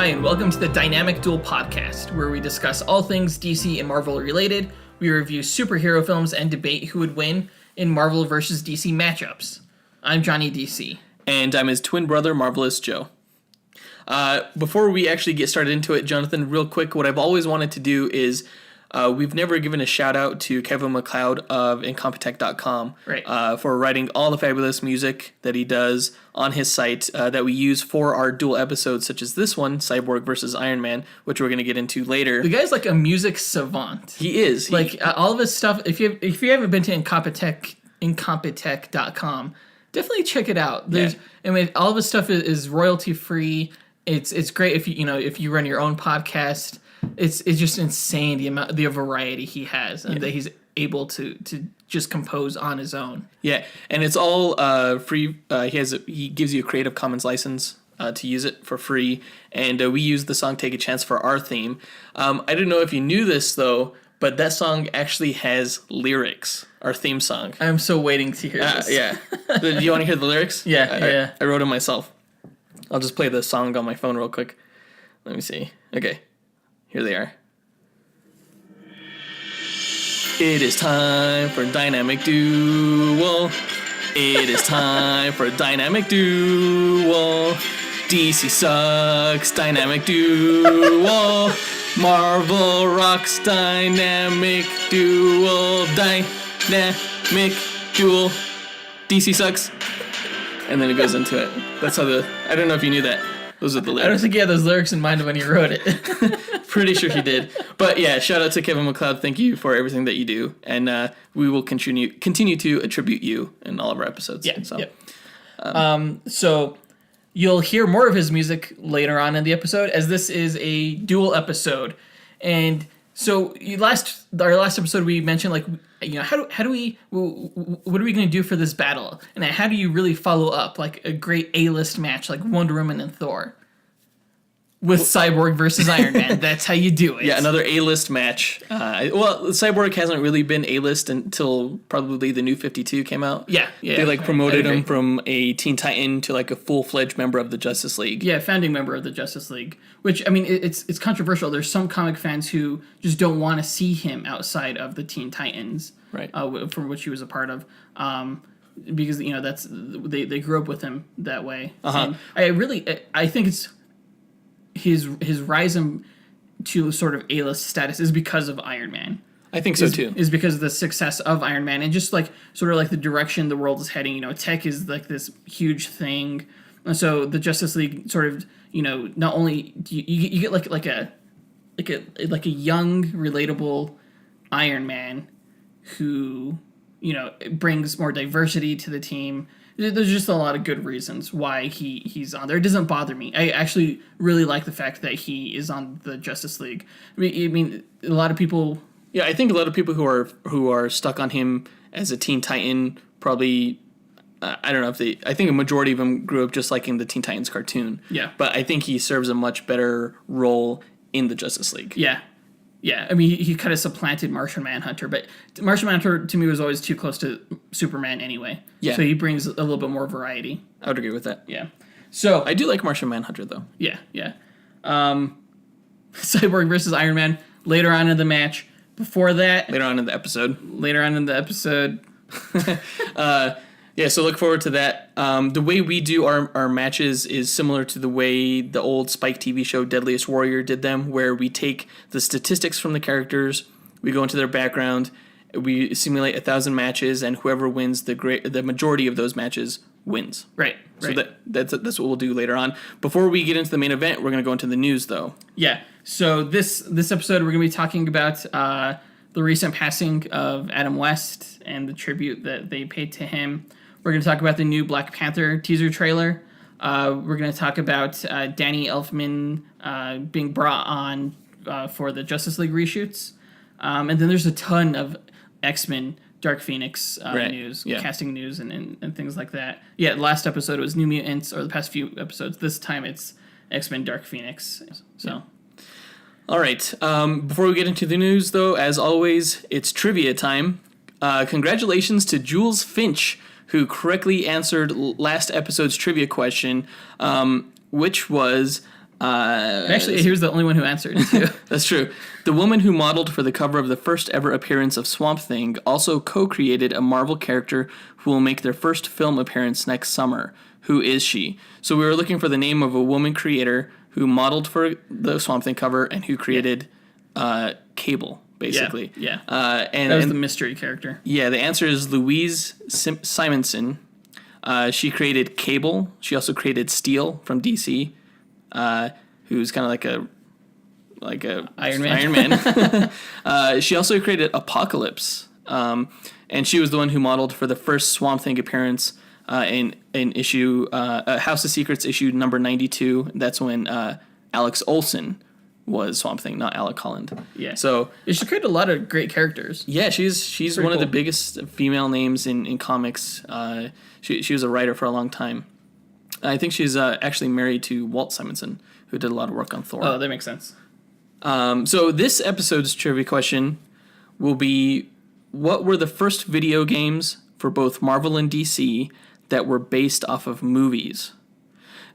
Hi, and welcome to the Dynamic Duel podcast, where we discuss all things DC and Marvel related. We review superhero films and debate who would win in Marvel versus DC matchups. I'm Johnny DC. And I'm his twin brother, Marvelous Joe. Before we actually get started into it, Jonathan, real quick, what I've always wanted to do is we've never given a shout out to Kevin MacLeod of Incompetech.com for writing all the fabulous music that he does on his site that we use for our dual episodes, such as this one, Cyborg versus Iron Man, which we're going to get into later. The guy's like a music savant. He is. All of his stuff, if you haven't been to Incompetech.com, definitely check it out. All of his stuff is royalty free. It's great if you run your own podcast. It's just insane the variety he has and that he's able to just compose on his own. Yeah, and it's all free. He gives you a Creative Commons license to use it for free, and we use the song "Take a Chance" for our theme. I don't know if you knew this though, but that song actually has lyrics. Our theme song. I'm so waiting to hear this. Yeah. Do you want to hear the lyrics? Yeah. I wrote them myself. I'll just play the song on my phone real quick. Let me see. Okay. Here they are. It is time for Dynamic Duel. It is time for Dynamic Duel. DC sucks, Dynamic Duel. Marvel rocks, Dynamic Duel. Dynamic Duel. DC sucks. And then it goes into it. That's how I don't know if you knew that. Those are the lyrics. I don't think he had those lyrics in mind when he wrote it. Pretty sure he did. But yeah, shout out to Kevin MacLeod. Thank you for everything that you do. And we will continue to attribute you in all of our episodes. Yeah. So you'll hear more of his music later on in the episode, as this is a dual episode. And so our last episode we mentioned, what are we going to do for this battle? And how do you really follow up like a great A-list match like Wonder Woman and Thor? With Cyborg versus Iron Man. That's how you do it. Yeah, another A-list match. Cyborg hasn't really been A-list until probably the New 52 came out. Yeah. They promoted him from a Teen Titan to a full-fledged member of the Justice League. Yeah, founding member of the Justice League. Which, it's controversial. There's some comic fans who just don't want to see him outside of the Teen Titans. Right. From which he was a part of. Because, that's they grew up with him that way. Uh-huh. And I think it's his rise to sort of A-list status is because of Iron Man. I think so too. Is because of the success of Iron Man and just sort of the direction the world is heading. Tech is this huge thing, and so the Justice League sort of not only do you get like a young relatable Iron Man who brings more diversity to the team. There's just a lot of good reasons why he's on there. It doesn't bother me. I actually really like the fact that he is on the Justice League. I mean, a lot of people. Yeah, I think a lot of people who are stuck on him as a Teen Titan probably. I don't know if I think a majority of them grew up just liking the Teen Titans cartoon. Yeah. But I think he serves a much better role in the Justice League. Yeah. Yeah, I mean, he kind of supplanted Martian Manhunter, but Martian Manhunter, to me, was always too close to Superman anyway. Yeah. So he brings a little bit more variety. I would agree with that. Yeah. So I do like Martian Manhunter, though. Yeah. Cyborg versus Iron Man later on in the match. Before that... Later on in the episode. Yeah, so look forward to that. The way we do our matches is similar to the way the old Spike TV show Deadliest Warrior did them, where we take the statistics from the characters, we go into their background, we simulate 1,000 matches, and whoever wins the majority of those matches wins. Right. So that's what we'll do later on. Before we get into the main event, we're going to go into the news, though. Yeah. So this episode, we're going to be talking about the recent passing of Adam West and the tribute that they paid to him. We're going to talk about the new Black Panther teaser trailer. We're going to talk about Danny Elfman being brought on for the Justice League reshoots. And then there's a ton of X-Men Dark Phoenix news, casting news, and things like that. Yeah, last episode it was New Mutants, or the past few episodes. This time it's X-Men Dark Phoenix. So... Yeah. All right. Before we get into the news, though, as always, it's trivia time. Congratulations to Jules Finch, who correctly answered last episode's trivia question, which was And actually, he was the only one who answered, too. That's true. The woman who modeled for the cover of the first ever appearance of Swamp Thing also co-created a Marvel character who will make their first film appearance next summer. Who is she? So we were looking for the name of a woman creator who modeled for the Swamp Thing cover and who created Cable, basically. Yeah. And that was the mystery character. Yeah, the answer is Louise Simonson. She created Cable. She also created Steel from DC, who's kind of like a Iron Man. Iron Man. She also created Apocalypse, and she was the one who modeled for the first Swamp Thing appearance in issue House of Secrets issue number 92. That's when Alex Olsen was Swamp Thing, not Alec Holland. Yeah. So she created a lot of great characters. yeah, she's one of the biggest female names in comics. She was a writer for a long time. I think she's actually married to Walt Simonson, who did a lot of work on Thor. Oh, that makes sense. So this episode's trivia question will be, what were the first video games for both Marvel and DC that were based off of movies?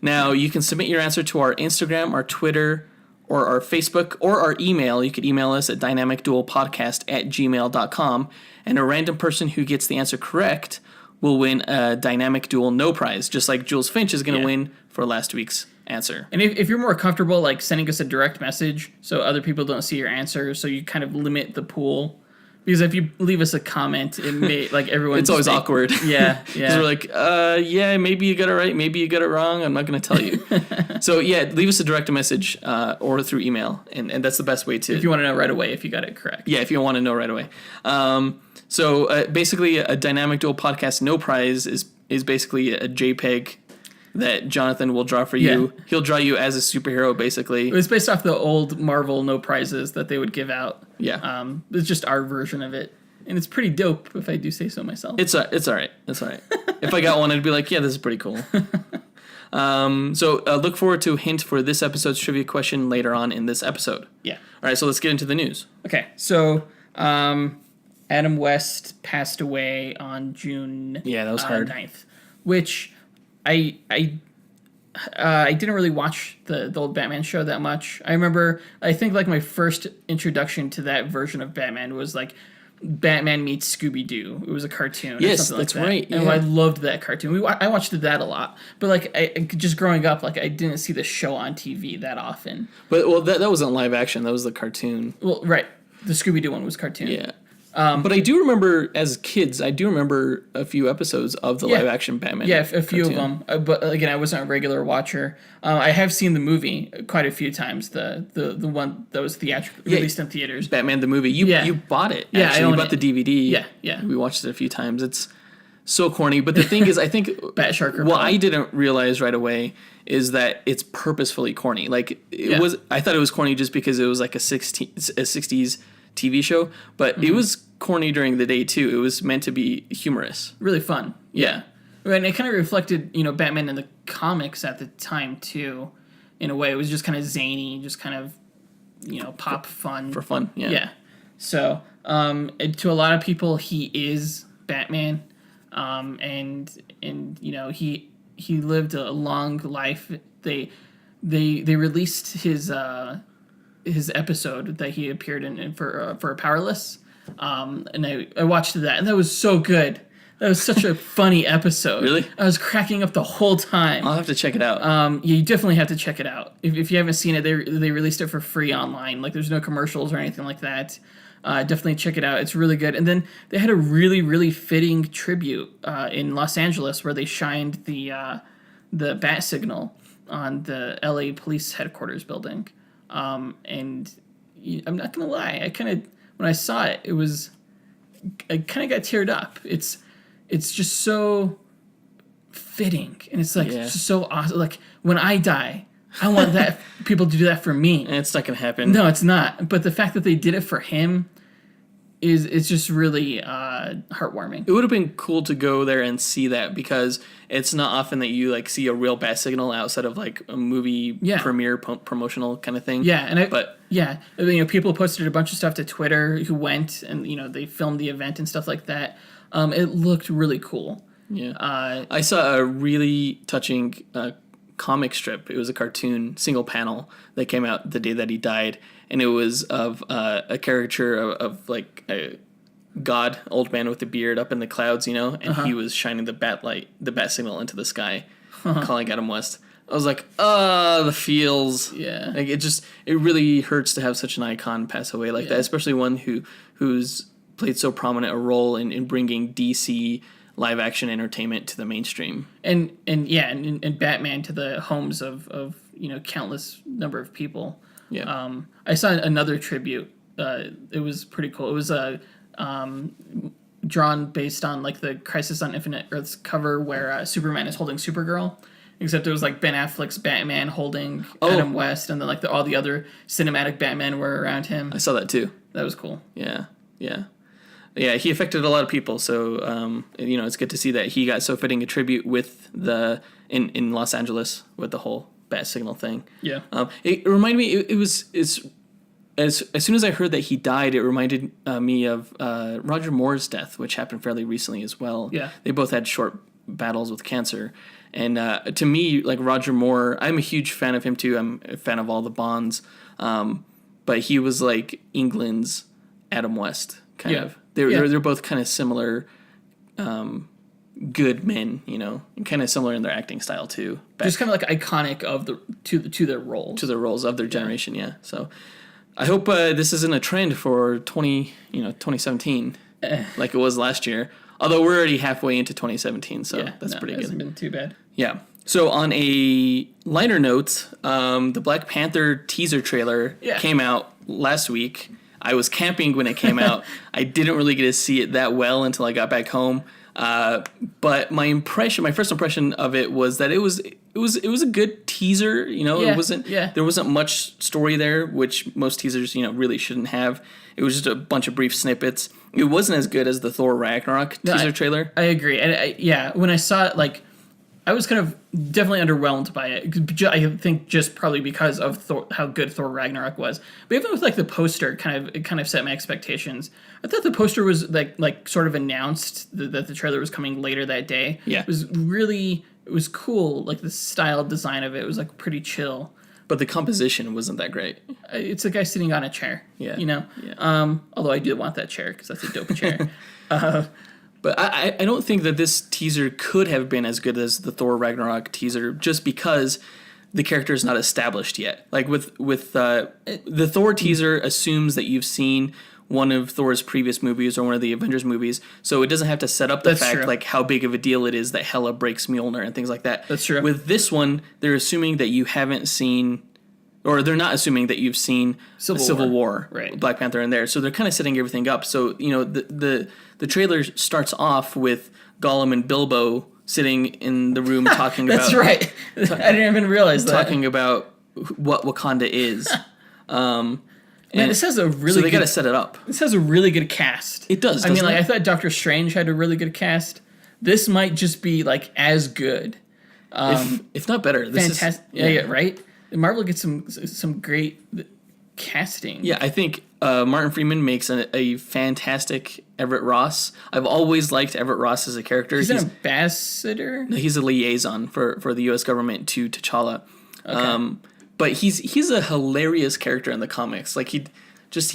Now, you can submit your answer to our Instagram, our Twitter, or our Facebook, or our email. You could email us at dynamicduelpodcast@gmail.com, and a random person who gets the answer correct will win a Dynamic Duel No Prize, just like Jules Finch is going to win for last week's answer. And if you're more comfortable, like, sending us a direct message so other people don't see your answer, so you kind of limit the pool. Because if you leave us a comment, it may, like, everyone... It's always awkward. Yeah. Because we're like, yeah, maybe you got it right, maybe you got it wrong, I'm not going to tell you. So, yeah, leave us a direct message or through email, and that's the best way to... If you want to know right away if you got it correct. Yeah, if you want to know right away. So, basically, a Dynamic Duel Podcast No Prize is basically a JPEG that Jonathan will draw for you. Yeah. He'll draw you as a superhero, basically. It was based off the old Marvel No Prizes that they would give out. Yeah. It's just our version of it. And it's pretty dope, if I do say so myself. It's all right. It's all right. If I got one, I'd be like, yeah, this is pretty cool. So look forward to a hint for this episode's trivia question later on in this episode. Yeah. All right, so let's get into the news. Okay, so Adam West passed away on June Yeah, that was hard. 9th, which I didn't really watch the old Batman show that much. I think like my first introduction to that version of Batman was like Batman meets Scooby-Doo. It was a cartoon. Yes, or something that's like that. right. And Yeah. I loved that cartoon. I watched that a lot. But like I just growing up, like I didn't see the show on TV that often. But well, that wasn't live action. That was the cartoon. Well, right. The Scooby-Doo one was cartoon. Yeah. But I do remember, as kids, a few episodes of the live-action Batman. Yeah, a few cartoon. of them. But again, I wasn't a regular watcher. I have seen the movie quite a few times. The one that was theatrically released in theaters. Batman the movie. You bought it. Yeah, actually. I own You bought it. the DVD. Yeah. We watched it a few times. It's so corny. But the thing is, I think Bat Shark. what I didn't realize right away is that it's purposefully corny. Like it was. I thought it was corny just because it was like a 60s TV show, but it was corny during the day too. It was meant to be humorous. Really fun. Yeah. And it kind of reflected, Batman in the comics at the time too, in a way. It was just kind of zany, just kind of, pop fun. For fun, yeah. Yeah. So, to a lot of people, he is Batman, and he lived a long life. They released his episode that he appeared in for Powerless, and I watched that, and that was so good. That was such a funny episode. Really? I was cracking up the whole time. I'll have to check it out. You definitely have to check it out. If you haven't seen it, they released it for free online. Like, there's no commercials or anything like that. Definitely check it out. It's really good. And then they had a really, really fitting tribute in Los Angeles where they shined the bat signal on the LA police headquarters building. And I'm not gonna lie, when I saw it, I kind of got teared up. It's just so fitting, and it's like just so awesome. Like, when I die, I want that people to do that for me. And it's not gonna happen. No, it's not. But the fact that they did it for him it's just really heartwarming. It would have been cool to go there and see that, because it's not often that you like see a real bat signal outside of like a movie premiere promotional kind of thing. Yeah, people posted a bunch of stuff to Twitter who went, and they filmed the event and stuff like that. It looked really cool. Yeah. I saw a really touching comic strip. It was a cartoon, single panel that came out the day that he died, and it was of a caricature of like a god, old man with a beard up in the clouds, and he was shining the bat signal into the sky, calling Adam West. I was like, the feels. Yeah. Like it really hurts to have such an icon pass away like that, especially one who's played so prominent a role in bringing DC live action entertainment to the mainstream. And Batman to the homes of countless number of people. Yeah. I saw another tribute. It was pretty cool. It was drawn based on like the Crisis on Infinite Earths cover where Superman is holding Supergirl. Except it was like Ben Affleck's Batman holding Adam West, and then like all the other cinematic Batman were around him. I saw that too. That was cool. Yeah. He affected a lot of people, so it's good to see that he got so fitting a tribute with in Los Angeles with the whole bat signal thing. Yeah. It reminded me. It's as soon as I heard that he died, it reminded me of Roger Moore's death, which happened fairly recently as well. Yeah. They both had short battles with cancer. And to me, like Roger Moore, I'm a huge fan of him too. I'm a fan of all the Bonds. But he was like England's Adam West, kind of. They're both kind of similar good men, and kind of similar in their acting style too. Just kind of like iconic of to their roles. To their roles of their generation, yeah. So I hope this isn't a trend for 2017 like it was last year. Although we're already halfway into 2017, so that's pretty good. Hasn't been too bad. Yeah. So on a lighter note, the Black Panther teaser trailer came out last week. I was camping when it came out. I didn't really get to see it that well until I got back home. But my first impression of it was that it was a good teaser. It wasn't. Yeah. There wasn't much story there, which most teasers really shouldn't have. It was just a bunch of brief snippets. It wasn't as good as the Thor Ragnarok teaser trailer. I agree, and when I saw it, like, I was kind of definitely underwhelmed by it. I think just probably because of how good Thor Ragnarok was. But even with like the poster, it kind of set my expectations. I thought the poster was like sort of announced that the trailer was coming later that day. Yeah, it was cool. Like the style design of it was like pretty chill. But the composition wasn't that great. It's a guy sitting on a chair. Yeah. Yeah. Although I do want that chair because that's a dope chair. But I don't think that this teaser could have been as good as the Thor Ragnarok teaser just because the character is not established yet. Like with the Thor teaser assumes that you've seen one of Thor's previous movies or one of the Avengers movies, so it doesn't have to set up the fact like how big of a deal it is that Hela breaks Mjolnir and things like that. That's true. With this one, they're assuming that you haven't seen, or they're not assuming that you've seen Civil War, right? Black Panther in there, so they're kind of setting everything up. So the trailer starts off with Gollum and Bilbo sitting in the room talking about. That's right. I didn't even realize that. Talking about what Wakanda is. Man, this has a really. So they got to set it up. This has a really good cast. It does. I mean, I thought Doctor Strange had a really good cast. This might just be like as good, if not better. This fantastic. Yeah, right. Marvel gets some great casting. Yeah, I think Martin Freeman makes a fantastic Everett Ross. I've always liked Everett Ross as a character. He's an ambassador. He's a liaison for the U.S. government to T'Challa. Okay. But he's a hilarious character in the comics. Like he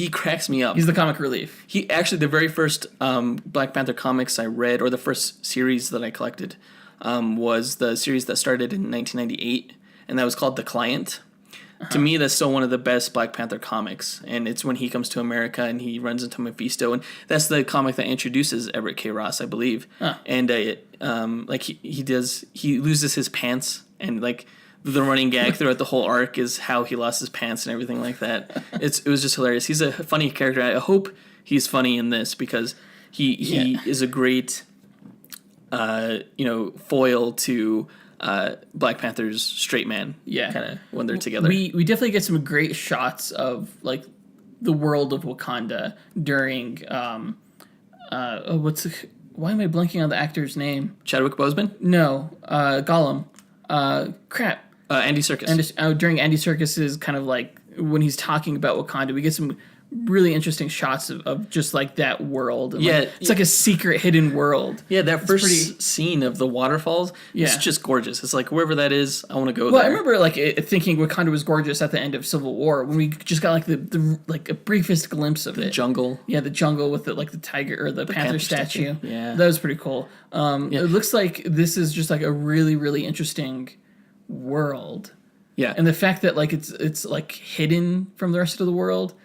cracks me up. He's the comic relief. He actually, the very first Black Panther comics I read, or the first series that I collected, was the series that started in 1998, and that was called The Client. To me, that's still one of the best Black Panther comics, and it's when he comes to America and he runs into Mephisto, and that's the comic that introduces Everett K. Ross, I believe. And like he loses his pants, and like the running gag throughout the whole arc is how he lost his pants and everything like that. It was just hilarious. He's a funny character. I hope he's funny in this because he is a great foil to Black Panther's straight man. Yeah, kind of when they're together. We definitely get some great shots of like the world of Wakanda during why am I blanking on the actor's name? Chadwick Boseman? No, Gollum. Crap. Andy Serkis. During Andy Serkis's kind of like when he's talking about Wakanda, we get some really interesting shots of just like that world. And Yeah, like, it's like a secret hidden world. Yeah, that first pretty- scene of the waterfalls is just gorgeous. It's like wherever that is, I want to go there. Well, I remember like thinking Wakanda was gorgeous at the end of Civil War when we just got like the like a briefest glimpse of it. Jungle. Yeah, the jungle with the like the tiger or the Panther statue. Yeah, that was pretty cool. It looks like this is just like a really really interesting world. Yeah, and the fact that like it's like hidden from the rest of the world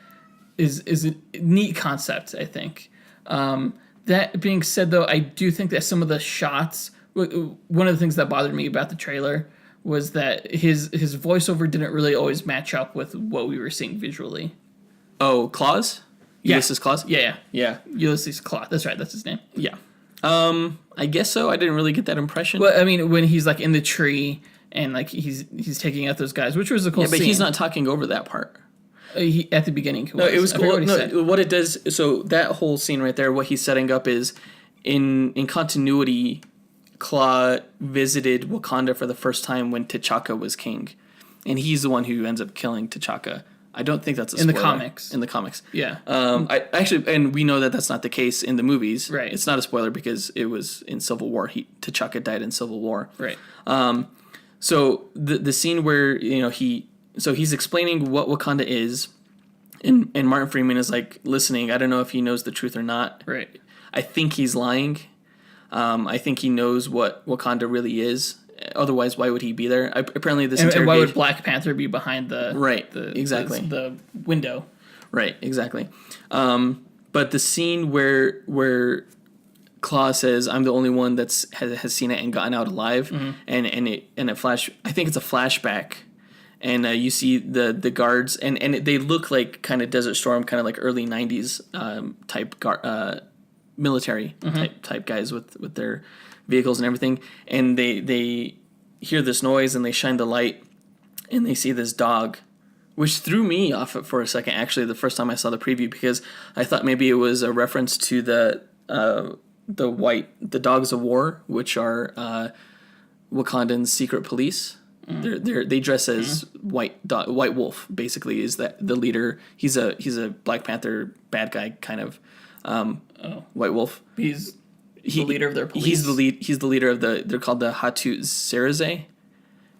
is a neat concept, I think. That being said, though, I do think that some of the shots, one of the things that bothered me about the trailer was that his voiceover didn't really always match up with what we were seeing visually. Oh, Claus? Ulysses Claus? Yeah. Ulysses Claus. That's right. That's his name. Yeah. I guess so. I didn't really get that impression. Well, I mean, when he's like in the tree and like he's taking out those guys, which was a cool scene. Yeah, but he's not talking over that part. At the beginning, no, it was cool. What it does, so that whole scene right there, what he's setting up is, in continuity, Claw visited Wakanda for the first time when T'Chaka was king, and he's the one who ends up killing T'Chaka. I don't think that's a spoiler. In the comics. In the comics, yeah. I actually, and we know that that's not the case in the movies. Right. It's not a spoiler because it was in Civil War. T'Chaka died in Civil War. Right. So the scene where he's explaining what Wakanda is, and Martin Freeman is like listening. I don't know if he knows the truth or not. Right. I think he's lying. I think he knows what Wakanda really is. Otherwise, why would he be there? Apparently, this and why would Black Panther be behind the exactly the window? Right. Exactly. But the scene where Claw says, "I'm the only one has seen it and gotten out alive," and it flash. I think it's a flashback, and you see the guards, and they look like kind of Desert Storm, kind of like early '90s type military type guys with their vehicles and everything, and they hear this noise and they shine the light, and they see this dog, which threw me off for a second. Actually, the first time I saw the preview, because I thought maybe it was a reference to the Dogs of War, which are Wakandan's secret police. They dress as White Wolf. Basically, is that the leader? He's a Black Panther bad guy kind of. White Wolf. He's the leader of their police. He's the leader of they're called the Hatu Sereze,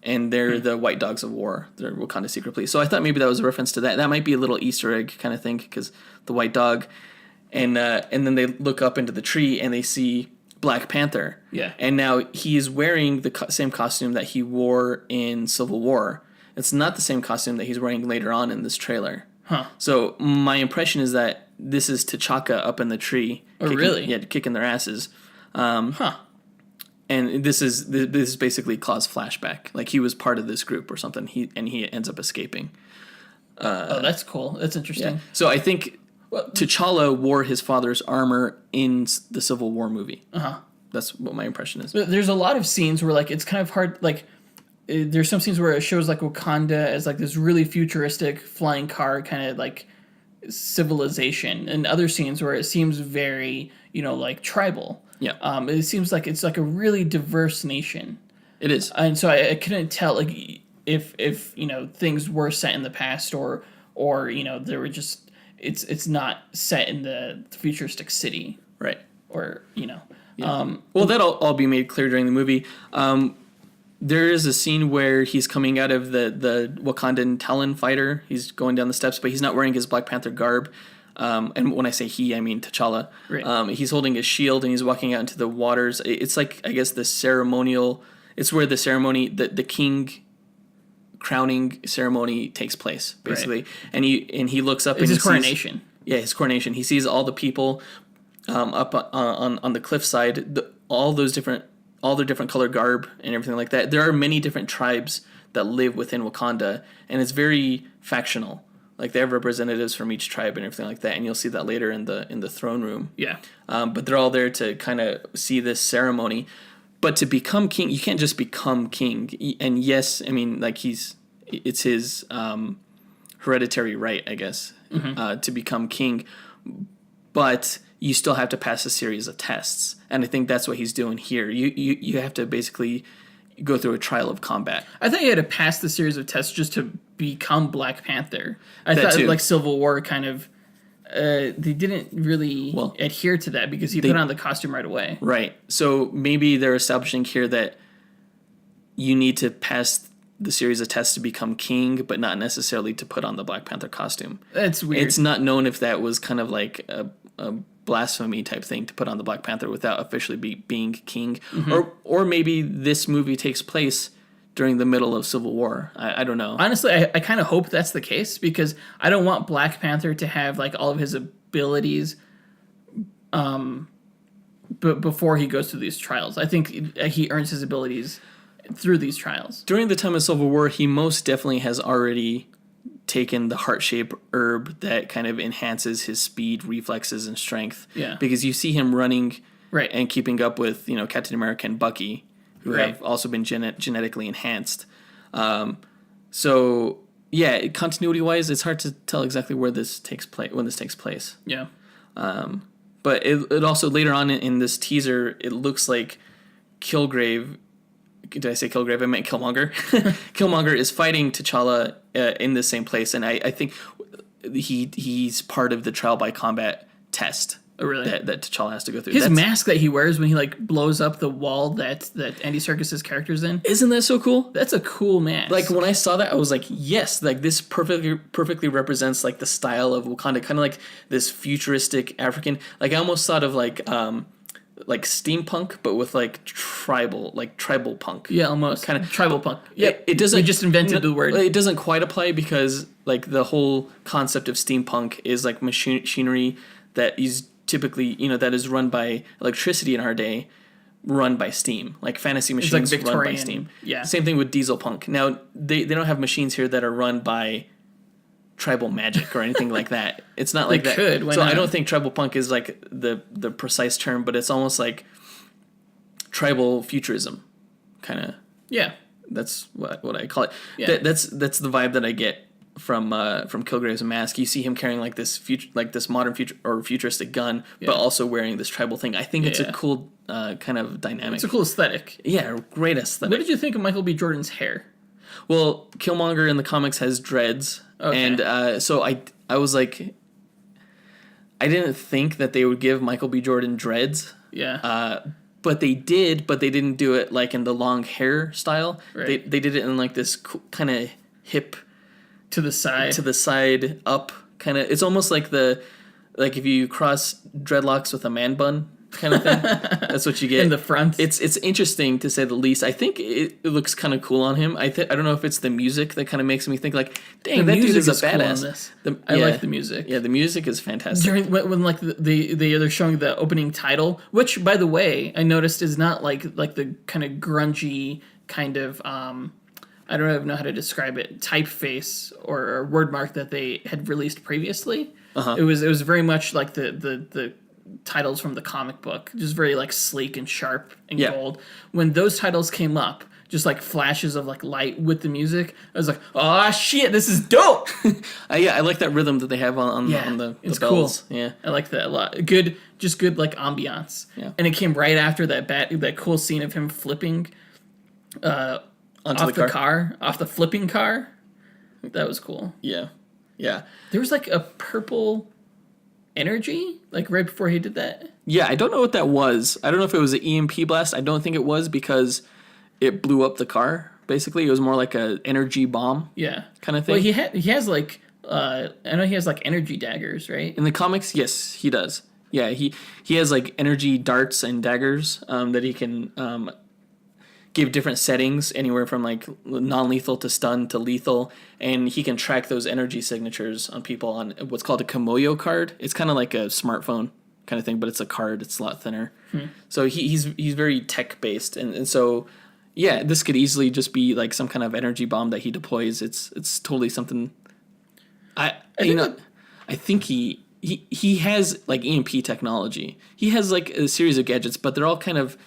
and they're the White Dogs of War. They're Wakanda secret police. So I thought maybe that was a reference to that. That might be a little Easter egg kind of thing, because the white dog, and then they look up into the tree and they see Black Panther. Yeah. And now he is wearing the same costume that he wore in Civil War. It's not the same costume that he's wearing later on in this trailer. Huh. So my impression is that this is T'Chaka up in the tree. Oh, really? Yeah, kicking their asses. And this is basically Claw's flashback. Like he was part of this group or something. He ends up escaping. That's cool. That's interesting. Yeah. So I think T'Challa wore his father's armor in the Civil War movie. That's what my impression is. There's a lot of scenes where like it's kind of hard. Like there's some scenes where it shows like Wakanda as like this really futuristic flying car kind of like civilization, and other scenes where it seems very like tribal. Yeah. It seems like it's like a really diverse nation. It is. And so I couldn't tell like if things were set in the past or there were just it's not set in the futuristic city, right? Or Yeah. Well, that'll all be made clear during the movie. There is a scene where he's coming out of the Wakandan Talon fighter. He's going down the steps, but he's not wearing his Black Panther garb. And when I say he, I mean T'Challa. Right. He's holding his shield and he's walking out into the waters. It's like, I guess, the ceremonial. It's where the ceremony, the king crowning ceremony takes place, basically. Right. And he looks up. It's and his coronation. His coronation. He sees all the people up on the cliffside. All their different color garb and everything like that. There are many different tribes that live within Wakanda, and it's very factional. Like they have representatives from each tribe and everything like that, and you'll see that later in the throne room. Yeah. But they're all there to kind of see this ceremony. But to become king, you can't just become king. And yes, I mean, like it's his hereditary right, I guess, to become king. But you still have to pass a series of tests, and I think that's what he's doing here. You have to basically go through a trial of combat. I think he had to pass the series of tests just to become Black Panther. I That thought too. like Civil War kind of They didn't really adhere to that because he put on the costume right away. Right. So maybe they're establishing here that you need to pass the series of tests to become king, but not necessarily to put on the Black Panther costume. That's weird. It's not known if that was kind of like a blasphemy type thing to put on the Black Panther without officially being king. Or maybe this movie takes place during the middle of Civil War. I don't know. Honestly, I kind of hope that's the case because I don't want Black Panther to have like all of his abilities but before he goes through these trials. I think he earns his abilities through these trials. During the time of Civil War, he most definitely has already taken the heart-shaped herb that kind of enhances his speed, reflexes, and strength. Yeah. Because you see him running right. and keeping up with, Captain America and Bucky, who have also been genetically enhanced. So, yeah, continuity-wise, it's hard to tell exactly where this takes place, when this takes place. Yeah. But it also, later on in this teaser, it looks like Kilgrave... Did I say Kilgrave? I meant Killmonger. Killmonger is fighting T'Challa in the same place, and I think he's part of the trial by combat test. Oh, really? That T'Challa has to go through. His mask that he wears when he like blows up the wall that Andy Serkis's character's in. Isn't that so cool? That's a cool mask. Like when I saw that, I was like, yes, like this perfectly represents like the style of Wakanda, kind of like this futuristic African. Like I almost thought of like steampunk, but with like tribal punk. Yeah, almost kind of tribal punk. Yeah, it doesn't. We just invented the word. It doesn't quite apply because like the whole concept of steampunk is like machinery that is typically that is run by electricity in our day, run by steam, like fantasy machines like run by steam. Yeah. Same thing with diesel punk. Now they don't have machines here that are run by tribal magic or anything like that. It's not like that. Why so not? I don't think tribal punk is like the precise term, but it's almost like tribal futurism, kind of. Yeah, that's what I call it. Yeah. That's the vibe that I get from Kilgrave's mask. You see him carrying like this modern futuristic gun, but also wearing this tribal thing. I think it's a cool kind of dynamic. It's a cool aesthetic. Yeah, great aesthetic. What did you think of Michael B. Jordan's hair? Well, Killmonger in the comics has dreads. Okay. And so I was like, I didn't think that they would give Michael B. Jordan dreads. Yeah. But they did, but they didn't do it like in the long hair style. Right. They did it in like this kind of hip to the side up kind of. It's almost like if you cross dreadlocks with a man bun kind of thing. That's what you get in the front. It's interesting to say the least. I think it looks kind of cool on him. I don't know if it's the music that kind of makes me think like, dang, that dude is a badass. Cool I like the music. Yeah, the music is fantastic. During when like they're showing the opening title, which by the way I noticed is not like the kind of grungy kind of I don't even know how to describe it, typeface or word mark that they had released previously. It was very much like the titles from the comic book, just very like sleek and sharp and gold. When those titles came up, just like flashes of like light with the music, I was like, oh shit, this is dope. I like that rhythm that they have on the bells. Cool. Yeah, I like that a lot. Good like ambiance. Yeah, and it came right after that cool scene of him flipping off the flipping car. That was cool. Yeah. There was like a purple energy like right before he did that. Yeah, I don't know what that was. I don't know if it was an EMP blast. I don't think it was because it blew up the car. Basically, it was more like a energy bomb. Yeah, kind of thing. Well, he has like I know he has like energy daggers, right? In the comics, yes, he does. Yeah, he has like energy darts and daggers that he can give different settings, anywhere from like non-lethal to stun to lethal, and he can track those energy signatures on people on what's called a Komoyo card. It's kind of like a smartphone kind of thing, but it's a card. It's a lot thinner. So he's very tech based, and so yeah, this could easily just be like some kind of energy bomb that he deploys. It's totally something. I think he has like EMP technology. He has like a series of gadgets, but they're all kind of.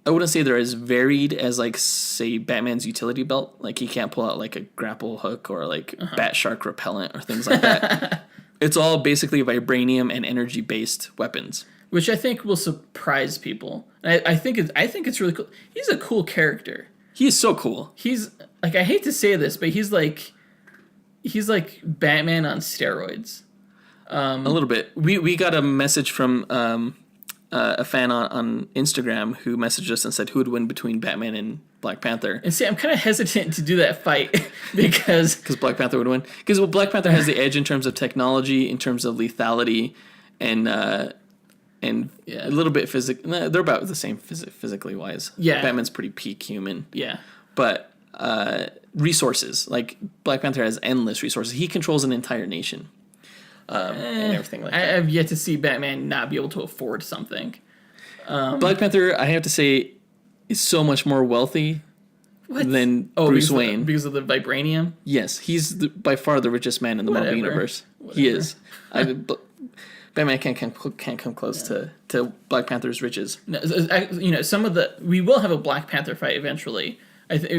I wouldn't say they're as varied as, like, say, Batman's utility belt. Like, he can't pull out, like, a grapple hook or, like, bat shark repellent or things like that. It's all basically vibranium and energy-based weapons. Which I think will surprise people. I think it's really cool. He's a cool character. He is so cool. He's, like, I hate to say this, but he's like Batman on steroids. A little bit. We got a message from a fan on Instagram who messaged us and said who would win between Batman and Black Panther. And see, I'm kind of hesitant to do that fight because Black Panther would win. Because Black Panther has the edge in terms of technology, in terms of lethality, and a little bit physical. They're about the same physically wise. Yeah. Batman's pretty peak human. Yeah. But resources, like Black Panther has endless resources. He controls an entire nation. And everything like that. I've yet to see Batman not be able to afford something. Black Panther, I have to say, is so much more wealthy than Bruce Wayne. Because of the vibranium? Yes, he's by far the richest man in the Marvel Universe. Whatever. He is. Batman can't come close to Black Panther's riches. No, we will have a Black Panther fight eventually.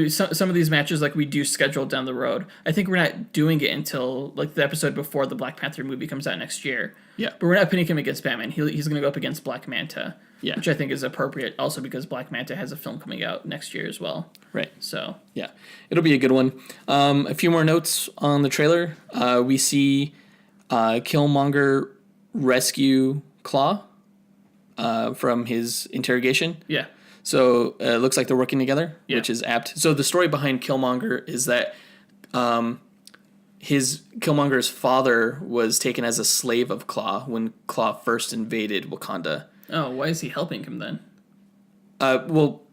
Some of these matches, like, we do schedule down the road. I think we're not doing it until, like, the episode before the Black Panther movie comes out next year. Yeah. But we're not putting him against Batman. He's going to go up against Black Manta. Yeah. Which I think is appropriate, also because Black Manta has a film coming out next year as well. Right. So. Yeah. It'll be a good one. A few more notes on the trailer. We see Killmonger rescue Claw from his interrogation. Yeah. So it looks like they're working together, yeah. which is apt. So the story behind Killmonger is that Killmonger's father was taken as a slave of Claw when Claw first invaded Wakanda. Oh, why is he helping him then? Well,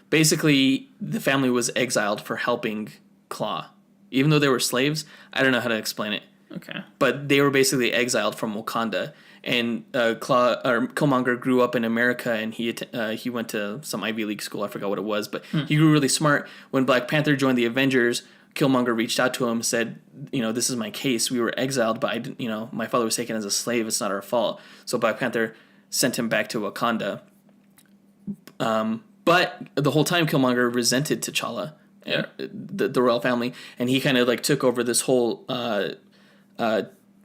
basically the family was exiled for helping Claw. Even though they were slaves, I don't know how to explain it. Okay. But they were basically exiled from Wakanda. And Killmonger grew up in America, and he went to some Ivy League school. I forgot what it was, but he grew really smart. When Black Panther joined the Avengers, Killmonger reached out to him, said, this is my case. We were exiled, but my father was taken as a slave. It's not our fault. So Black Panther sent him back to Wakanda. But the whole time, Killmonger resented T'Challa, the royal family, and he kind of like took over this whole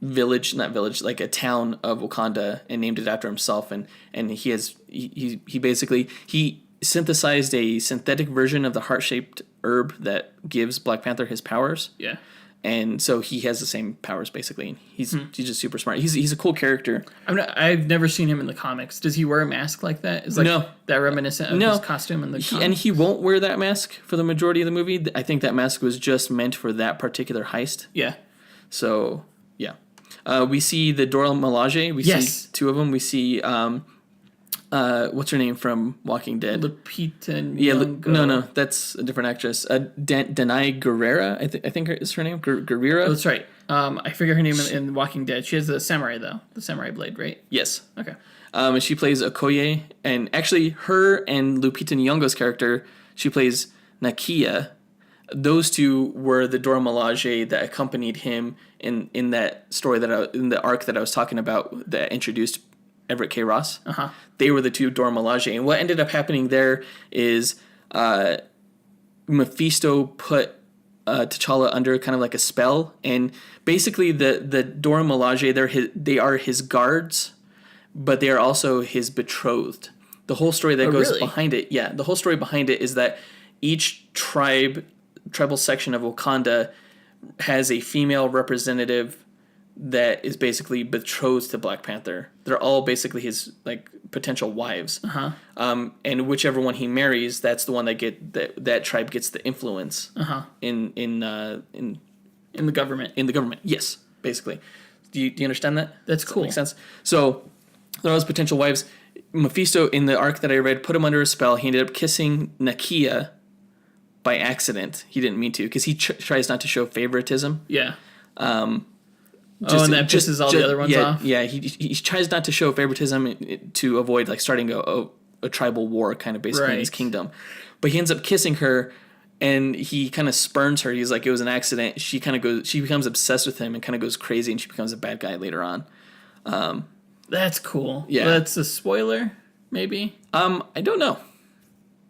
like a town of Wakanda and named it after himself. And he basically synthesized a synthetic version of the heart-shaped herb that gives Black Panther his powers. Yeah. And so he has the same powers basically. He's just super smart. He's a cool character. I've never seen him in the comics. Does he wear a mask like that? Is no. That reminiscent of his costume in the comics? And he won't wear that mask for the majority of the movie. I think that mask was just meant for that particular heist. Yeah. So, yeah. We see the Dora Milaje. We see two of them. We see what's her name from Walking Dead? Lupita Nyong'o. Yeah, no, that's a different actress. Danai Gurira, I think is her name. Gurira. Oh, that's right. I forget her name in Walking Dead. She has the samurai though, the samurai blade, right? Yes. Okay. And she plays Okoye, and actually her and Lupita Nyong'o's character, she plays Nakia. Those two were the Dora Milaje that accompanied him in that story in the arc that I was talking about that introduced Everett K. Ross. Uh-huh. They were the two Dora Milaje. And what ended up happening there is Mephisto put T'Challa under kind of like a spell. And basically the Dora Milaje, they are his guards, but they are also his betrothed. The whole story that goes behind it, the whole story behind it is that each tribal section of Wakanda has a female representative that is basically betrothed to Black Panther. They're all basically his like potential wives. Uh-huh. And whichever one he marries, that's the one that tribe gets the influence. Uh-huh. In the government. In the government, yes, basically. Do you understand that? That's cool. That makes sense. So there are those potential wives. Mephisto, in the arc that I read, put him under a spell. He ended up kissing Nakia by accident. He didn't mean to, because he tries not to show favoritism. Yeah. And that pisses all the other ones off? Yeah, he tries not to show favoritism to avoid like starting a tribal war kind of basically in his kingdom. But he ends up kissing her, and he kind of spurns her. He's like, it was an accident. She becomes obsessed with him and kind of goes crazy, and she becomes a bad guy later on. That's cool. Yeah. That's a spoiler, maybe? I don't know.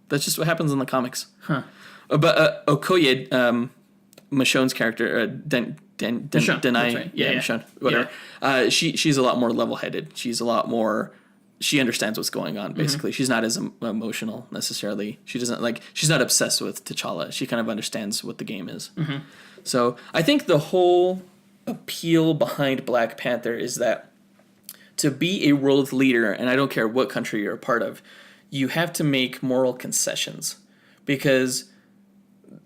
That's just what happens in the comics. Huh. But Okoye, Michonne's character, Michonne, Denai, right. Michonne, whatever. Yeah. She's a lot more level-headed. She's a lot more. She understands what's going on. Basically, she's not as emotional necessarily. She's not obsessed with T'Challa. She kind of understands what the game is. Mm-hmm. So I think the whole appeal behind Black Panther is that to be a world leader, and I don't care what country you're a part of, you have to make moral concessions because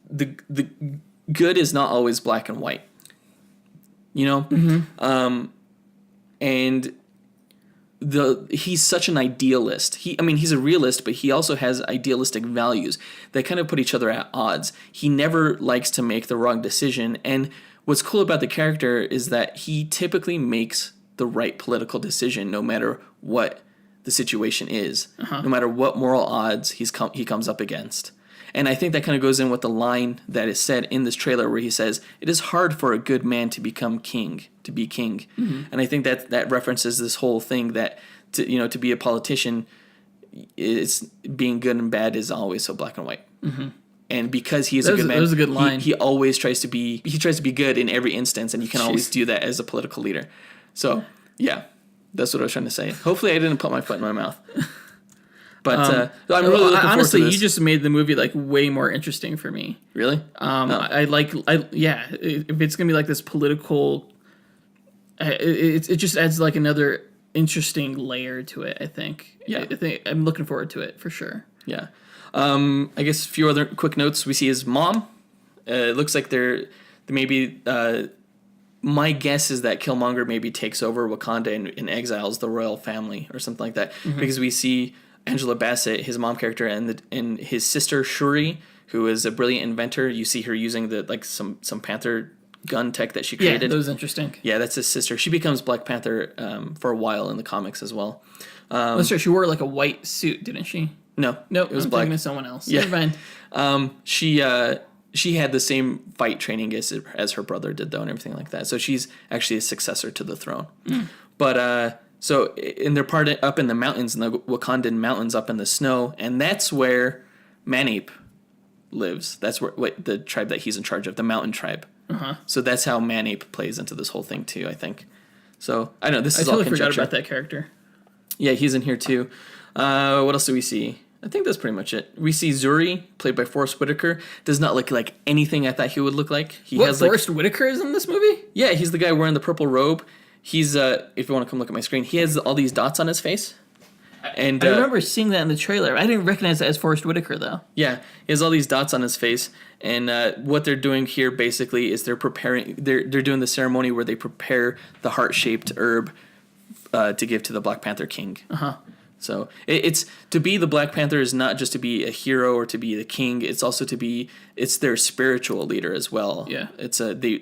the good is not always black and white. You know? Mm-hmm. And he's such an idealist. He's a realist, but he also has idealistic values that kind of put each other at odds. He never likes to make the wrong decision. And what's cool about the character is that he typically makes the right political decision no matter what the situation is, no matter what moral odds he comes up against. And I think that kind of goes in with the line that is said in this trailer where he says, "It is hard for a good man to become king, to be king." Mm-hmm. And I think that references this whole thing that to be a politician, it's being good and bad is always so black and white. Mm-hmm. And because he's a good man, that was a good line. He always tries to be good in every instance, and you can always do that as a political leader. So yeah, that's what I was trying to say. Hopefully, I didn't put my foot in my mouth. But I'm really looking forward honestly, to this. you just made the movie like way more interesting for me. Really? If it's gonna be like this political, it just adds like another interesting layer to it. I think. Yeah. I think I'm looking forward to it for sure. Yeah. I guess a few other quick notes. We see his mom. It looks like they're maybe. My guess is that Killmonger maybe takes over Wakanda and exiles the royal family or something like that, because we see Angela Bassett, his mom character, and his sister Shuri, who is a brilliant inventor. You see her using some Panther gun tech that she created. Yeah, that was interesting. Yeah, that's his sister. She becomes Black Panther for a while in the comics as well. That's right. She wore like a white suit, didn't she? No, it was I'm black. Thinking of someone else. Yeah. Never mind. She had the same fight training as her brother did, though, and everything like that. So she's actually a successor to the throne. But they're up in the mountains, in the Wakandan mountains, up in the snow, and that's where Manape lives. That's where the tribe that he's in charge of, the Mountain Tribe. So that's how Manape plays into this whole thing too, I think. So I know this is all conjecture. I totally forgot about that character. Yeah, he's in here too. What else do we see? I think that's pretty much it. We see Zuri, played by Forrest Whitaker. Does not look like anything I thought he would look like. Forrest Whitaker is in this movie? Yeah, he's the guy wearing the purple robe. He's if you want to come look at my screen, he has all these dots on his face. And I remember seeing that in the trailer. I didn't recognize that as Forrest Whitaker though. Yeah, he has all these dots on his face, and what they're doing here basically is they're doing the ceremony where they prepare the heart-shaped herb to give to the Black Panther King. So it's to be the Black Panther is not just to be a hero or to be the king. It's also it's their spiritual leader as well. Yeah, it's they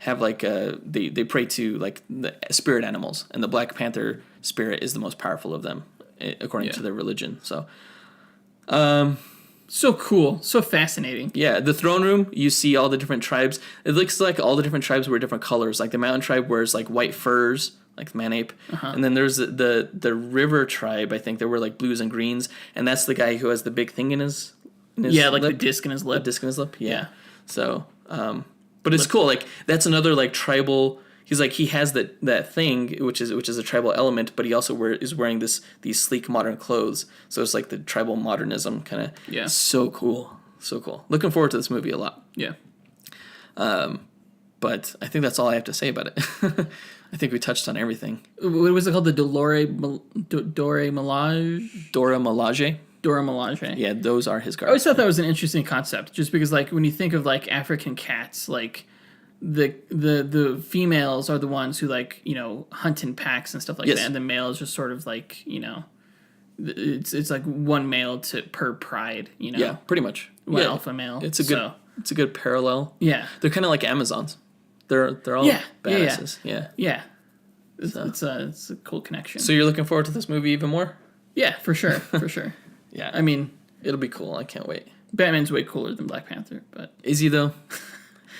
have they pray to like the spirit animals, and the Black Panther spirit is the most powerful of them according to their religion. So, so cool, so fascinating. Yeah, the throne room, you see all the different tribes. It looks like all the different tribes wear different colors. Like the Mountain Tribe wears like white furs, like Manape. And then there's the River Tribe, I think they wear like blues and greens, and that's the guy who has the big thing in his like lip. the disc in his lip. The disc in his lip, yeah. So, but it's cool. Like that's another like tribal. He's like he has that thing which is a tribal element, but he also is wearing these sleek modern clothes. So it's like the tribal modernism kind of. Yeah. So cool, so cool. Looking forward to this movie a lot. Yeah. But I think that's all I have to say about it. I think we touched on everything. What was it called? The Dora Milaje? Dora Milaje. Dora Milaje. Yeah, those are his guards. I always thought that was an interesting concept, just because like when you think of like African cats, like the females are the ones who like hunt in packs and stuff like that, and the males just sort of like it's like one male per pride. Yeah, pretty much. One alpha male. It's a good parallel. Yeah, they're kind of like Amazons. They're all badasses. Yeah. It's a cool connection. So you're looking forward to this movie even more? Yeah, for sure, for sure. Yeah, I mean, it'll be cool. I can't wait. Batman's way cooler than Black Panther, but is he though?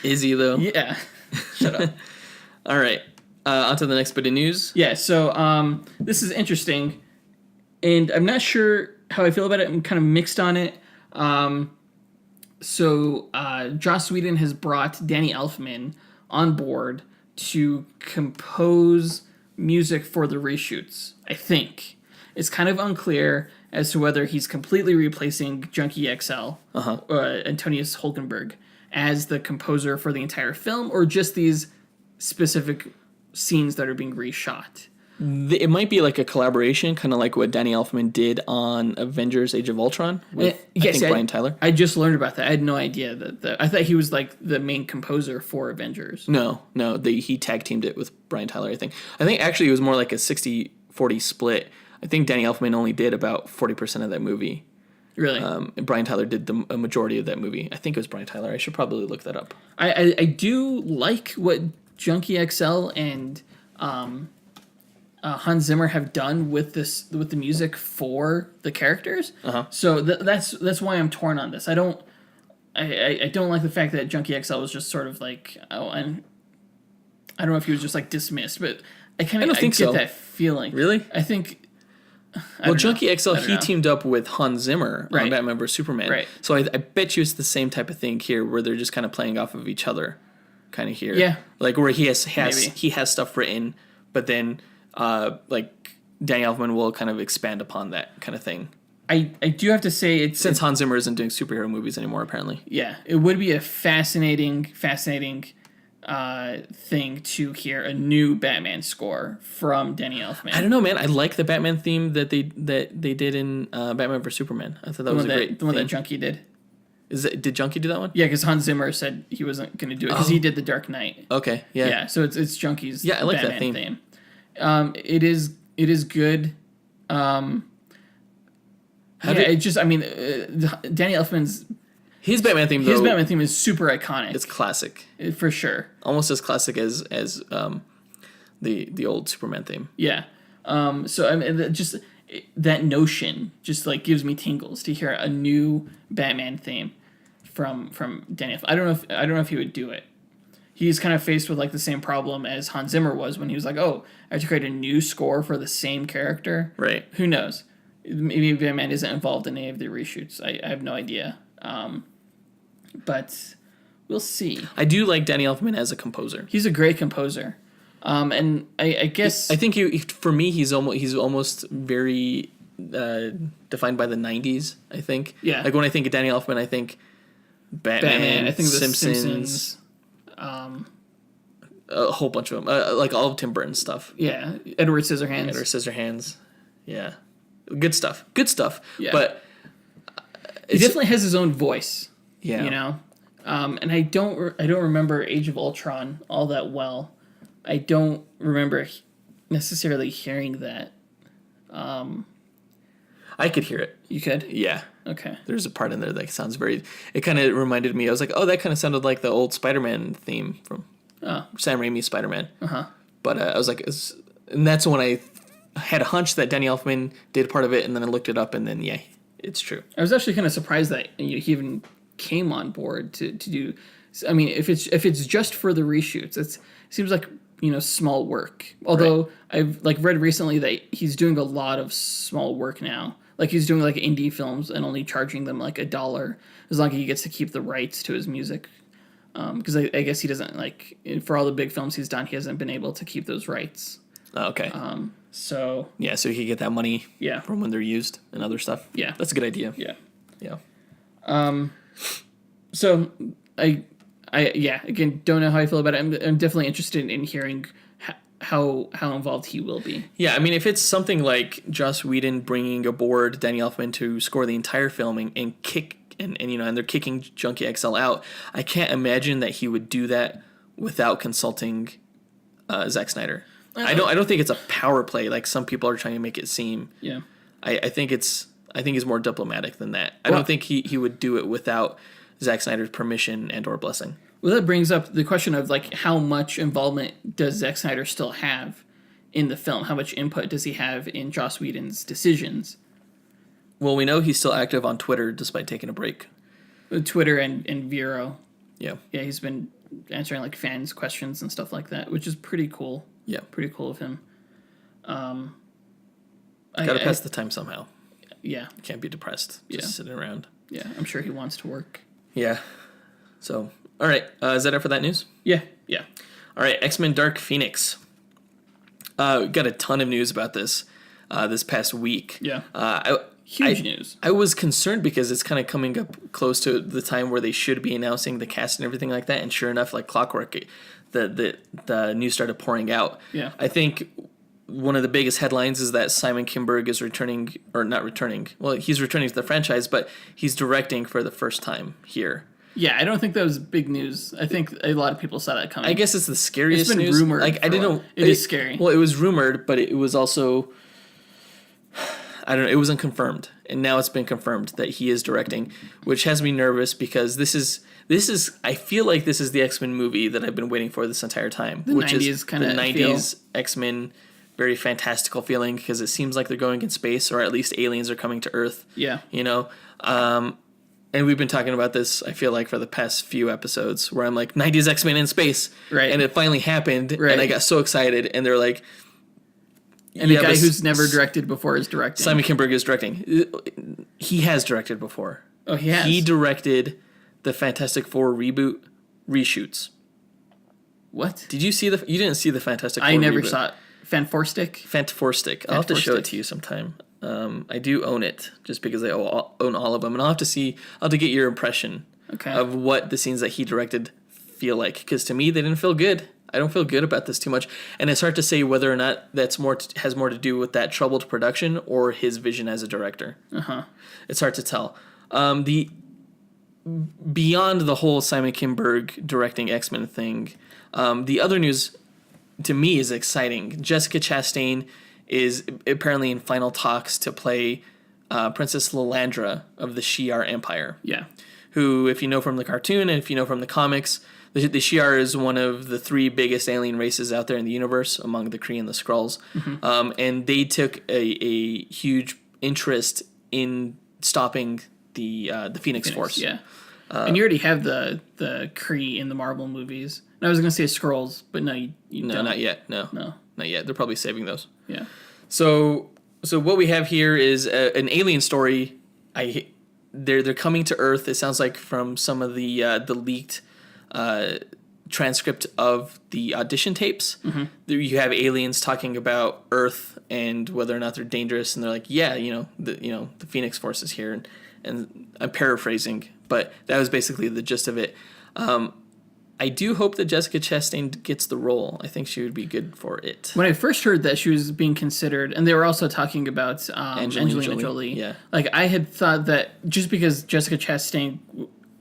Yeah. Shut up. All right. On to the next bit of news. Yeah. So this is interesting, and I'm not sure how I feel about it. I'm kind of mixed on it. So Joss Whedon has brought Danny Elfman on board to compose music for the reshoots. I think it's kind of unclear as to whether he's completely replacing Junkie XL, Antonius Hulkenberg, as the composer for the entire film, or just these specific scenes that are being reshot? It might be like a collaboration, kind of like what Danny Elfman did on Avengers: Age of Ultron with Brian Tyler. I just learned about that. I had no idea I thought he was like the main composer for Avengers. No, he tag teamed it with Brian Tyler. I think actually it was more like a 60-40 split. I think Danny Elfman only did about 40% of that movie. Really? And Brian Tyler did a majority of that movie. I think it was Brian Tyler. I should probably look that up. I do like what Junkie XL and Hans Zimmer have done with the music for the characters. So that's why I'm torn on this. I don't like the fact that Junkie XL was just sort of like, and I don't know if he was just like dismissed, but I get that feeling. Really? I think. Junkie XL, he teamed up with Hans Zimmer on Batman vs Superman. Right. So I bet you it's the same type of thing here, where they're just kind of playing off of each other, kind of here. Yeah. Like where he has stuff written, but then like Danny Elfman will kind of expand upon that kind of thing. I do have to say since Hans Zimmer isn't doing superhero movies anymore, apparently. Yeah, it would be a fascinating thing to hear a new Batman score from Danny Elfman. I don't know, man. I like the Batman theme that they did in Batman vs Superman. I thought that was a great the one that Junkie did. Did Junkie do that one? Yeah, because Hans Zimmer said he wasn't going to do it because he did the Dark Knight. Okay, yeah. Yeah, so it's Junkie's I like Batman that theme. It is good. Danny Elfman's his Batman theme, though, his Batman theme is super iconic. It's classic, for sure. Almost as classic as the old Superman theme. Yeah. So I mean, just that notion just like gives me tingles to hear a new Batman theme from Danny Elfman. I don't know if he would do it. He's kind of faced with like the same problem as Hans Zimmer was when he was like, "Oh, I have to create a new score for the same character." Right. Who knows? Maybe Batman isn't involved in any of the reshoots. I have no idea. But we'll see. I do like Danny Elfman as a composer. He's a great composer. And I guess I think for me he's almost very defined by the 90s, I think. Yeah. Like when I think of Danny Elfman, I think Batman, I think The Simpsons, a whole bunch of them, like all of Tim Burton's stuff. Yeah, Edward Scissorhands. Yeah, good stuff. Yeah, but he definitely has his own voice. Yeah, you know, and I don't remember Age of Ultron all that well. I don't remember necessarily hearing that. I could hear it. You could? Yeah. Okay. There's a part in there that sounds very. It kind of reminded me. I was like, oh, that kind of sounded like the old Spider-Man theme from Sam Raimi's Spider-Man. But I was like, and that's when I had a hunch that Danny Elfman did part of it, and then I looked it up, and then yeah, it's true. I was actually kind of surprised that he even came on board to do. I mean, if it's just for the reshoots, it seems like small work. Although I've read recently that he's doing a lot of small work now. Like he's doing like indie films and only charging them like $1 as long as he gets to keep the rights to his music. Because I guess he doesn't for all the big films he's done, he hasn't been able to keep those rights. Okay. So yeah, so he can get that money. Yeah. From when they're used and other stuff. Yeah, that's a good idea. Yeah. So I again don't know how I feel about it. I'm definitely interested in hearing how involved he will be. Yeah, I mean, if it's something like Joss Whedon bringing aboard Danny Elfman to score the entire film and kick and they're kicking Junkie XL out, I can't imagine that he would do that without consulting Zack Snyder. I don't think it's a power play like some people are trying to make it seem. Yeah, I think he's more diplomatic than that. I don't think he would do it without Zack Snyder's permission and or blessing. Well, that brings up the question of how much involvement does Zack Snyder still have in the film? How much input does he have in Joss Whedon's decisions? Well, we know he's still active on Twitter despite taking a break. Twitter and Vero. Yeah. Yeah, he's been answering fans' questions and stuff like that, which is pretty cool. Yeah. Pretty cool of him. Gotta pass the time somehow. Yeah. Can't be depressed just sitting around. Yeah, I'm sure he wants to work. Yeah. So, all right. Is that it for that news? Yeah. All right. X-Men Dark Phoenix. Got a ton of news about this past week. Yeah. Huge news. I was concerned because it's kind of coming up close to the time where they should be announcing the cast and everything like that. And sure enough, like clockwork, the news started pouring out. Yeah. I think one of the biggest headlines is that Simon Kinberg is returning, or not returning. Well, he's returning to the franchise, but he's directing for the first time here. Yeah, I don't think that was big news. I think a lot of people saw that coming. I guess it's the scariest It's been news. rumored. Like I didn't know. It is scary. Well, it was rumored, but it was also, I don't know, it wasn't confirmed. And now it's been confirmed that he is directing, which has me nervous because this is I feel like this is the X-Men movie that I've been waiting for this entire time. Which 90s is kinda the 90s X-Men, very fantastical feeling because it seems like they're going in space, or at least aliens are coming to Earth. Yeah. You know? And we've been talking about this, I feel like, for the past few episodes, where I'm like, 90s X-Men in space. Right. And it finally happened, Right. and I got so excited, and they're like... And the guy who's never directed before is directing. Simon Kinberg is directing. He has directed before. Oh, he has? He directed the Fantastic Four reboot reshoots. What? Did you see you didn't see the Fantastic Four I never reboot. saw it. Fanforstic? Fantaforstic. I'll have to show it to you sometime. I do own it, just because I own all of them. And I'll have to get your impression of what the scenes that he directed feel like. Because to me, they didn't feel good. I don't feel good about this too much. And it's hard to say whether or not that's has more to do with that troubled production or his vision as a director. It's hard to tell. Beyond the whole Simon Kinberg directing X-Men thing, the other news to me is exciting. Jessica Chastain is apparently in final talks to play Princess Lilandra of the Shi'ar Empire. Yeah. Who, if you know from the cartoon and if you know from the comics, the Shi'ar is one of the three biggest alien races out there in the universe, among the Kree and the Skrulls. And they took a huge interest in stopping the Phoenix Force. Yeah. And you already have the Kree in the Marvel movies. And I was going to say Skrulls, but no, you don't. Not yet. No, not yet. They're probably saving those. Yeah. So what we have here is an alien story. They're coming to Earth. It sounds like from some of the leaked transcript of the audition tapes. You have aliens talking about Earth and whether or not they're dangerous, and they're like, yeah, the Phoenix Force is here, and I'm paraphrasing, but that was basically the gist of it. I do hope that Jessica Chastain gets the role. I think she would be good for it. When I first heard that she was being considered, and they were also talking about Angelina Jolie. Yeah. Like, I had thought that just because Jessica Chastain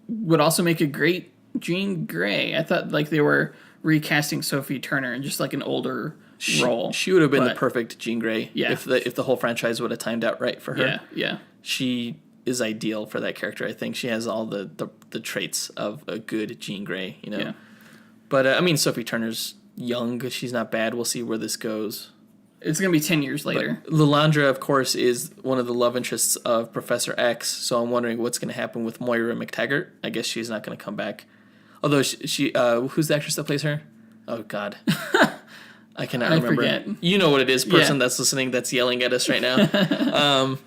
would also make a great Jean Grey, I thought like they were recasting Sophie Turner in just like an older role. She would have been the perfect Jean Grey if the whole franchise would have timed out right for her. Yeah. She is ideal for that character. I think she has all the traits of a good Jean Grey, Yeah. But I mean, Sophie Turner's young. She's not bad. We'll see where this goes. It's going to be 10 years later. But Lilandra, of course, is one of the love interests of Professor X, so I'm wondering what's going to happen with Moira McTaggart. I guess she's not going to come back. Although she who's the actress that plays her? Oh, God. I cannot remember. Forget. You know what it is, person that's listening that's yelling at us right now.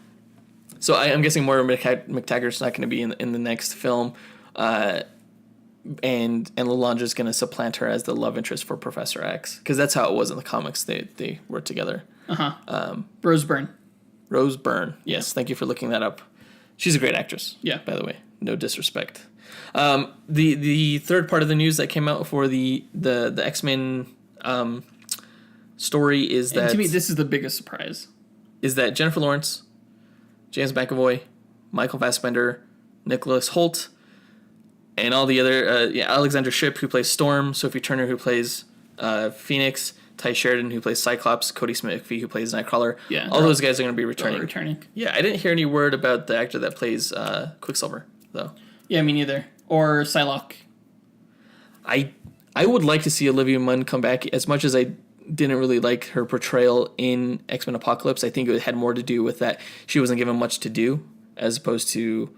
So I'm guessing Moira McTaggart's not going to be in the next film. And Lilandra's going to supplant her as the love interest for Professor X. Because that's how it was in the comics. They were together. Rose Byrne. Rose Byrne. Yes, thank you for looking that up. She's a great actress. Yeah. By the way, no disrespect. The third part of the news that came out for the X-Men story is that... And to me, this is the biggest surprise. Is that Jennifer Lawrence, James McAvoy, Michael Fassbender, Nicholas Hoult, and all the other... Alexander Shipp, who plays Storm, Sophie Turner, who plays Phoenix, Ty Sheridan, who plays Cyclops, Cody Smith-McPhee, who plays Nightcrawler. Yeah, all those guys are going to be returning. Returning. Yeah, I didn't hear any word about the actor that plays Quicksilver, though. Yeah, me neither. Or Psylocke. I would like to see Olivia Munn come back. As much as I didn't really like her portrayal in X-Men Apocalypse, I think it had more to do with that she wasn't given much to do, as opposed to,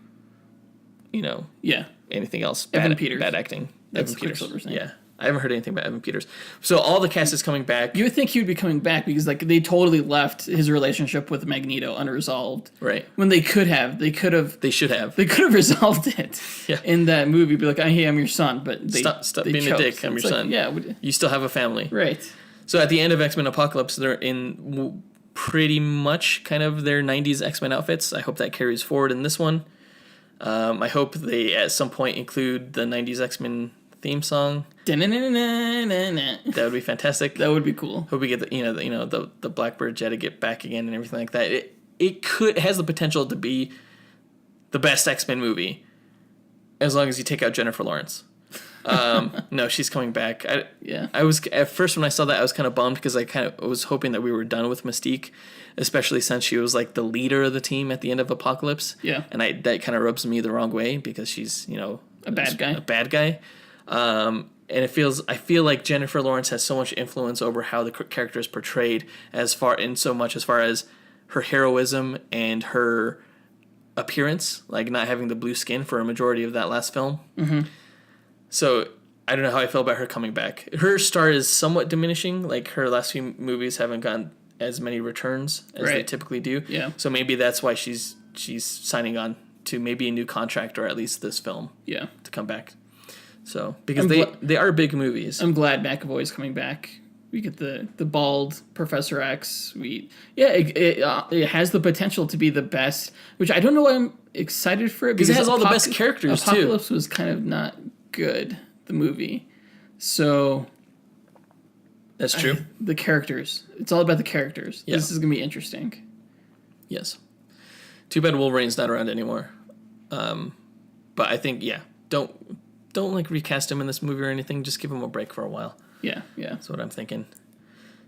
anything else. Evan Peters. Bad acting. That's Evan Peters. Quicksilver's name. Yeah. I haven't heard anything about Evan Peters. So all the cast is coming back. You would think he would be coming back because they totally left his relationship with Magneto unresolved. Right. When they should have. They could have resolved it in that movie. Be like, hey, I'm your son, but they stop they being chose. a dick. I'm your son. Yeah. You still have a family. Right. So at the end of X-Men Apocalypse, they're in pretty much kind of their 90s X-Men outfits. I hope that carries forward in this one. I hope they at some point include the 90s X-Men theme song. That would be fantastic. That would be cool. Hope we get the Blackbird jet to get back again and everything like that. It has the potential to be the best X-Men movie, as long as you take out Jennifer Lawrence. No, she's coming back. I was at first when I saw that I was kind of bummed because I kind of was hoping that we were done with Mystique, especially since she was like the leader of the team at the end of Apocalypse. Yeah, and that kind of rubs me the wrong way because she's a bad guy. A bad guy. And I feel like Jennifer Lawrence has so much influence over how the character is portrayed as far as her heroism and her appearance, like not having the blue skin for a majority of that last film. Mm-hmm. So I don't know how I feel about her coming back. Her star is somewhat diminishing. Like her last few movies haven't gotten as many returns as they typically do. Yeah. So maybe that's why she's signing on to maybe a new contract or at least this film. Yeah. To come back. So because they are big movies. I'm glad McAvoy's coming back. We get the bald Professor X. It has the potential to be the best, which I don't know why I'm excited for it because it has all the best characters too. Apocalypse was kind of not good, the movie. So that's true. The characters. It's all about the characters. Yeah. This is going to be interesting. Yes. Too bad Wolverine's not around anymore. But I think don't like recast him in this movie or anything. Just give him a break for a while. Yeah. That's what I'm thinking.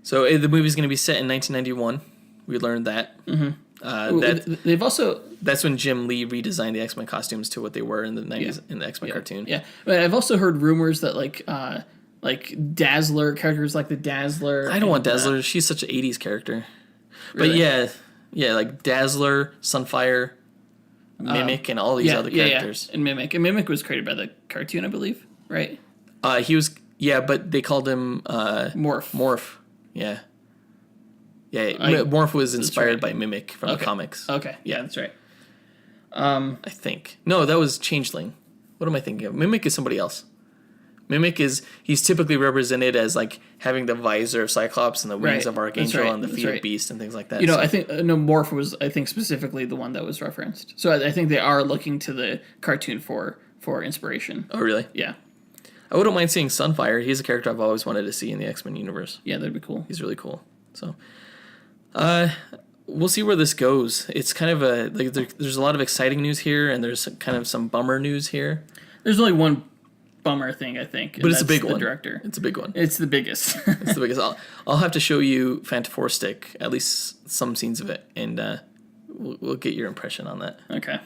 So the movie's going to be set in 1991. We learned that. Mm-hmm. They've also... That's when Jim Lee redesigned the X-Men costumes to what they were in the 90s in the X-Men cartoon. Yeah, but I've also heard rumors that like Dazzler, characters like the Dazzler... I don't want Dazzler. She's such an 80s character. Really? But like Dazzler, Sunfire, Mimic, and all these other characters. Yeah. And Mimic was created by the cartoon, I believe, right? He was... Yeah, but they called him... Morph. Yeah. Yeah, Morph was inspired by Mimic from the comics. Okay, yeah, that's right. I think. No, that was Changeling. What am I thinking of? Mimic is somebody else. Mimic he's typically represented as like having the visor of Cyclops and the wings of Archangel and the feet of Beast and things like that. I think Morph was specifically the one that was referenced. So I think they are looking to the cartoon for inspiration. Oh, really? Yeah. I wouldn't mind seeing Sunfire. He's a character I've always wanted to see in the X-Men universe. Yeah, that'd be cool. He's really cool. So, we'll see where this goes. It's kind of there's a lot of exciting news here, and there's kind of some bummer news here. There's only one bummer thing, I think. But it's a big one. Director. It's a big one. It's the biggest. It's the biggest. I'll have to show you Fantafour-Stick, at least some scenes of it, and we'll get your impression on that. Okay.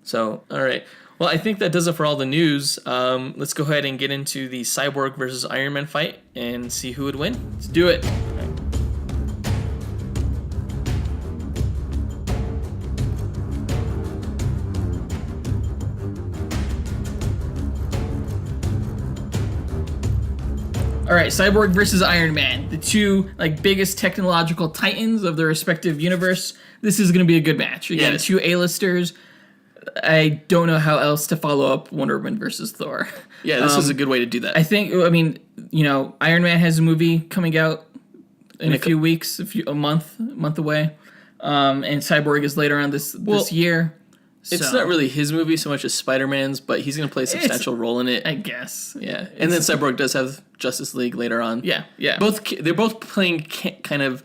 So, all right. Well, I think that does it for all the news. Let's go ahead and get into the Cyborg versus Iron Man fight and see who would win. Let's do it. All right, Cyborg versus Iron Man, the two biggest technological titans of their respective universe. This is going to be a good match. Again, two A-listers. I don't know how else to follow up Wonder Woman versus Thor. Yeah, this is a good way to do that. Iron Man has a movie coming out in a few weeks, a month away, and Cyborg is later on this year. It's not really his movie so much as Spider-Man's, but he's going to play a substantial role in it. I guess. Yeah. And then Cyborg does have Justice League later on. Yeah. They're both playing kind of,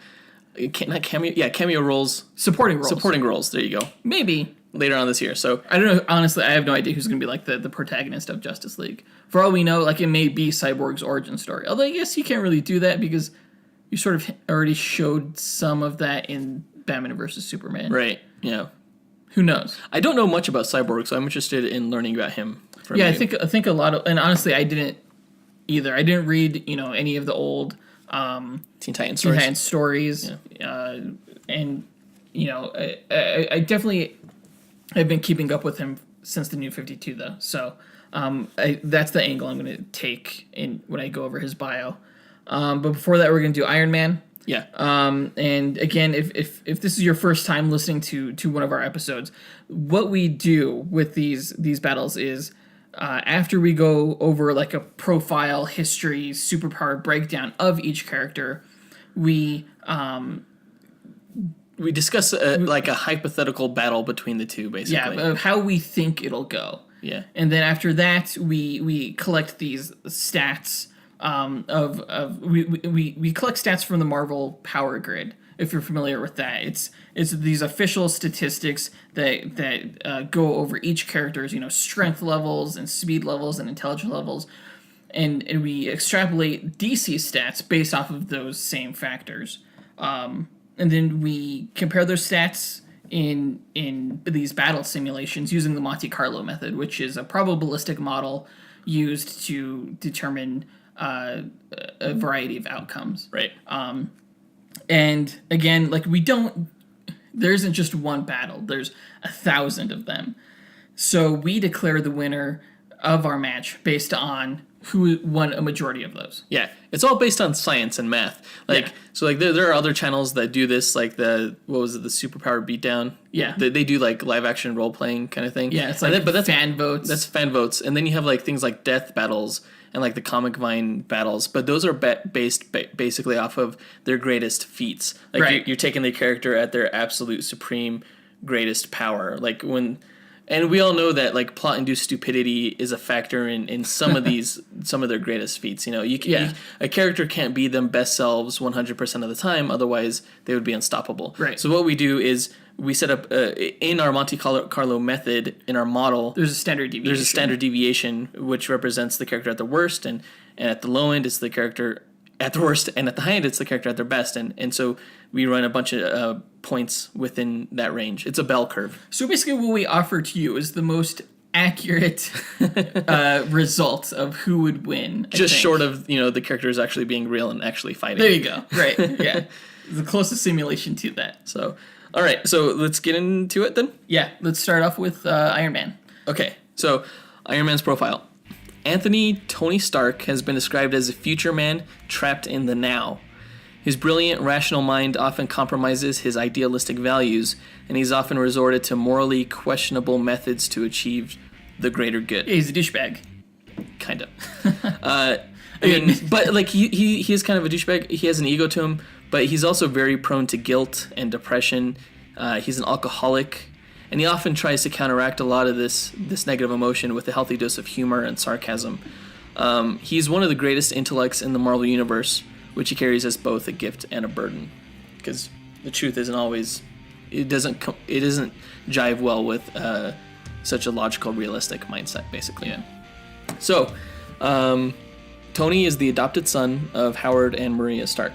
not cameo, cameo roles. Supporting roles, there you go. Maybe. Later on this year, so. I don't know, honestly, I have no idea who's going to be the protagonist of Justice League. For all we know, it may be Cyborg's origin story. Although I guess you can't really do that because you sort of already showed some of that in Batman vs. Superman. Right, yeah. Who knows? I don't know much about Cyborg, so I'm interested in learning about him. I think a lot of, and honestly, I didn't either. I didn't read any of the old Teen Titans stories, and I definitely have been keeping up with him since the New 52 though. So that's the angle I'm going to take when I go over his bio. But before that, we're going to do Iron Man. Yeah. And again, if this is your first time listening to one of our episodes, what we do with these battles is after we go over a profile, history, superpower breakdown of each character, we we discuss like a hypothetical battle between the two, basically. Yeah, of how we think it'll go. Yeah. And then after that, we collect these stats we collect stats from the Marvel Power Grid. If you're familiar with that, it's these official statistics that go over each character's strength levels and speed levels and intelligence levels, and we extrapolate DC stats based off of those same factors, and then we compare those stats in these battle simulations using the Monte Carlo method, which is a probabilistic model used to determine a variety of outcomes. Right. And again, like there isn't just one battle. There's 1,000 of them. So we declare the winner of our match based on who won a majority of those. Yeah, it's all based on science and math. So there are other channels that do this, like the Superpower Beatdown. Yeah, they do like live action role playing kind of thing. Yeah, it's like that's fan votes. That's fan votes, and then you have like things like death battles and like the Comic Vine battles, but those are based basically off of their greatest feats. Like right. You're taking the character at their absolute supreme greatest power. Like and we all know that like plot-induced stupidity is a factor in some of some of their greatest feats. A character can't be them best selves 100% of the time, otherwise they would be unstoppable. Right. So what we do is we set up in our Monte Carlo method in our model. There's a standard deviation. Which represents the character at the worst, and at the low end it's the character at the worst, and at the high end it's the character at their best, and so we run a bunch of points within that range. It's a bell curve. So basically what we offer to you is the most accurate result of who would win. Just short of the characters actually being real and actually fighting. There you go. Right. Yeah. The closest simulation to that. So, all right. So let's get into it then. Yeah. Let's start off with Iron Man. Okay. So Iron Man's profile. Anthony Tony Stark has been described as a future man trapped in the now. His brilliant, rational mind often compromises his idealistic values, and he's often resorted to morally questionable methods to achieve the greater good. Yeah, he's a douchebag. Kind of. But like he is kind of a douchebag. He has an ego to him, but he's also very prone to guilt and depression. He's an alcoholic, and he often tries to counteract a lot of this negative emotion with a healthy dose of humor and sarcasm. He's one of the greatest intellects in the Marvel Universe, which he carries as both a gift and a burden, because the truth isn't always, it doesn't jive well with such a logical, realistic mindset, basically. Yeah. So, Tony is the adopted son of Howard and Maria Stark.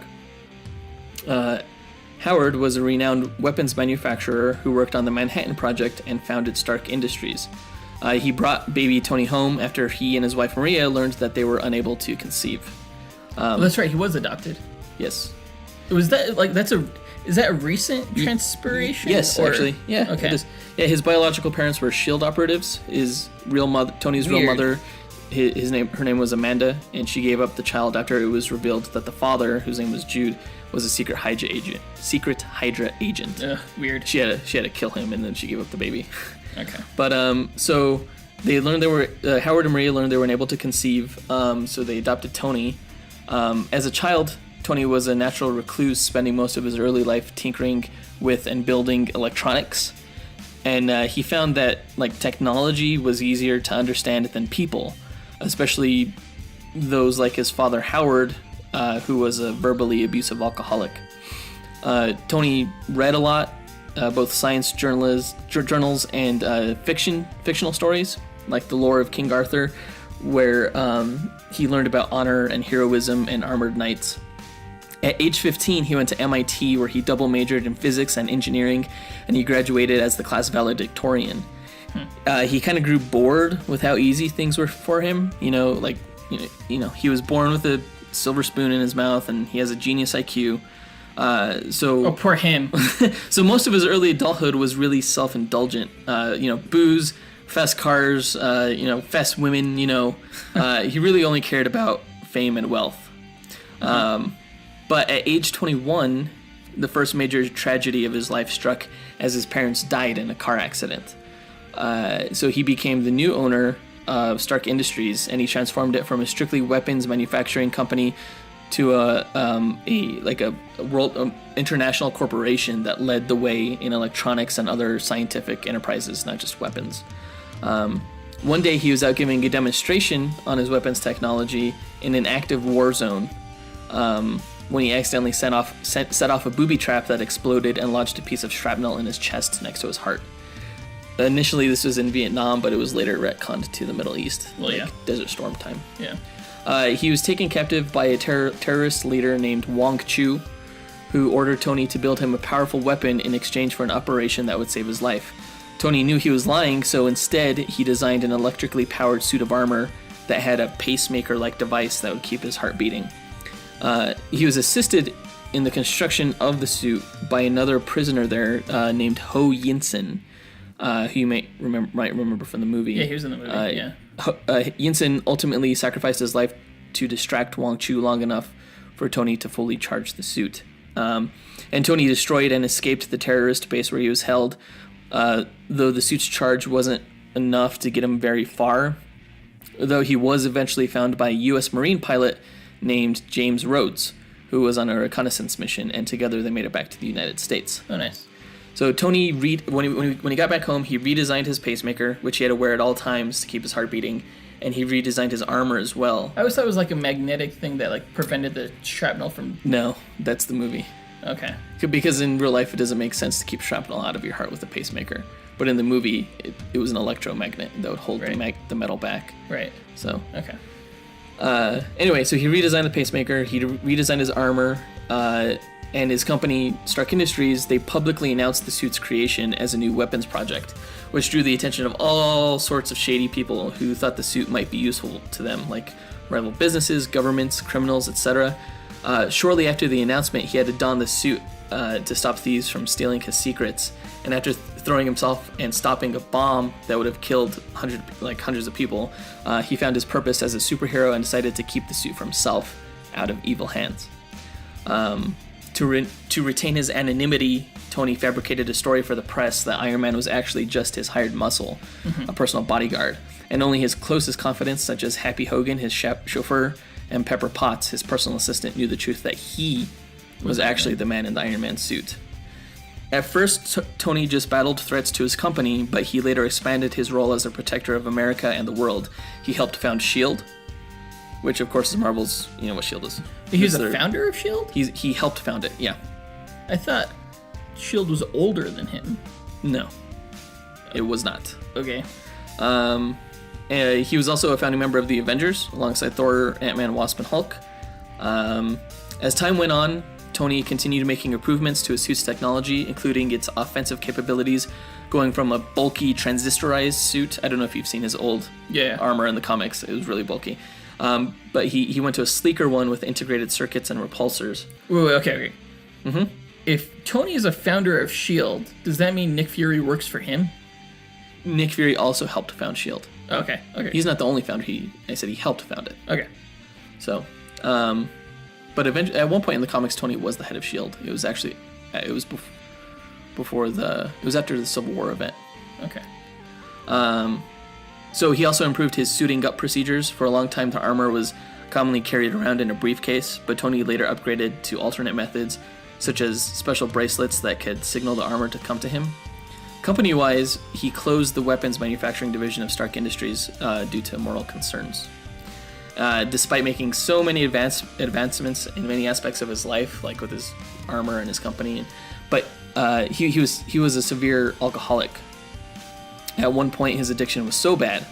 Howard was a renowned weapons manufacturer who worked on the Manhattan Project and founded Stark Industries. He brought baby Tony home after he and his wife Maria learned that they were unable to conceive. That's right. He was adopted. Yes. Was that is that a recent transpiration? Yes, actually. Yeah. Okay. It is. Yeah, his biological parents were SHIELD operatives. His real mother, Tony's real mother, her name was Amanda, and she gave up the child after it was revealed that the father, whose name was Jude, was a secret Hydra agent. Ugh, weird. She had to kill him, and then she gave up the baby. Okay. But so they learned Howard and Maria learned they were unable to conceive. So they adopted Tony. As a child, Tony was a natural recluse, spending most of his early life tinkering with and building electronics. And he found that like technology was easier to understand than people, especially those like his father Howard, who was a verbally abusive alcoholic. Tony read a lot, both science journals and fictional stories, like the lore of King Arthur, where he learned about honor and heroism and armored knights. At age 15, he went to MIT, where he double majored in physics and engineering, and he graduated as the class valedictorian. He kind of grew bored with how easy things were for him. He was born with a silver spoon in his mouth, and he has a genius IQ. Oh, poor him. So most of his early adulthood was really self-indulgent. Booze, fast cars, fast women. He really only cared about fame and wealth. But at age 21, the first major tragedy of his life struck as his parents died in a car accident. So he became the new owner of Stark Industries, and he transformed it from a strictly weapons manufacturing company to a world international corporation that led the way in electronics and other scientific enterprises, not just weapons. One day he was out giving a demonstration on his weapons technology in an active war zone when he accidentally set off a booby trap that exploded and lodged a piece of shrapnel in his chest next to his heart. Initially, this was in Vietnam, but it was later retconned to the Middle East, Desert Storm time. Yeah. He was taken captive by a terrorist leader named Wong Chu, who ordered Tony to build him a powerful weapon in exchange for an operation that would save his life. Tony knew he was lying, so instead he designed an electrically powered suit of armor that had a pacemaker-like device that would keep his heart beating. He was assisted in the construction of the suit by another prisoner there named Ho Yinsen, who you might remember from the movie. Yeah, he was in the movie, Yinsen ultimately sacrificed his life to distract Wong Chu long enough for Tony to fully charge the suit. And Tony destroyed and escaped the terrorist base where he was held, though the suit's charge wasn't enough to get him very far, though he was eventually found by a U.S. Marine pilot named James Rhodes, who was on a reconnaissance mission, and together they made it back to the United States. Oh, nice. So Tony, when he got back home, he redesigned his pacemaker, which he had to wear at all times to keep his heart beating, and he redesigned his armor as well. I always thought it was like a magnetic thing that like prevented the shrapnel from... No, that's the movie. Okay. Because in real life, it doesn't make sense to keep shrapnel out of your heart with a pacemaker. But in the movie, it was an electromagnet that would hold the metal back. Right. So. Okay. Anyway, so he redesigned the pacemaker, he redesigned his armor, and his company, Stark Industries, they publicly announced the suit's creation as a new weapons project, which drew the attention of all sorts of shady people who thought the suit might be useful to them, like rival businesses, governments, criminals, etc. Shortly after the announcement, he had to don the suit to stop thieves from stealing his secrets, and after throwing himself and stopping a bomb that would have killed hundreds of people, he found his purpose as a superhero and decided to keep the suit for himself out of evil hands. To retain his anonymity, Tony fabricated a story for the press that Iron Man was actually just his hired muscle, a personal bodyguard, and only his closest confidants, such as Happy Hogan, his chauffeur, and Pepper Potts, his personal assistant, knew the truth that he was actually the man in the Iron Man suit. At first, Tony just battled threats to his company, but he later expanded his role as a protector of America and the world. He helped found S.H.I.E.L.D., which of course is Marvel's, you know what S.H.I.E.L.D. is. He was the founder of S.H.I.E.L.D.? He helped found it, yeah. I thought S.H.I.E.L.D. was older than him. No, it was not. Okay. He was also a founding member of the Avengers, alongside Thor, Ant-Man, Wasp, and Hulk. As time went on, Tony continued making improvements to his suit's technology, including its offensive capabilities, going from a bulky transistorized suit. I don't know if you've seen his old armor in the comics. It was really bulky. But he went to a sleeker one with integrated circuits and repulsors. Wait, okay. Mm-hmm. If Tony is a founder of S.H.I.E.L.D., does that mean Nick Fury works for him? Nick Fury also helped found S.H.I.E.L.D. Okay. He's not the only founder. I said he helped found it. Okay. So, but eventually, at one point in the comics, Tony was the head of S.H.I.E.L.D. It was actually, it was after the Civil War event. Okay. So he also improved his suiting up procedures. For a long time, the armor was commonly carried around in a briefcase, but Tony later upgraded to alternate methods, such as special bracelets that could signal the armor to come to him. Company-wise, he closed the weapons manufacturing division of Stark Industries due to moral concerns. Despite making so many advancements in many aspects of his life, like with his armor and his company, but he was a severe alcoholic. At one point, his addiction was so bad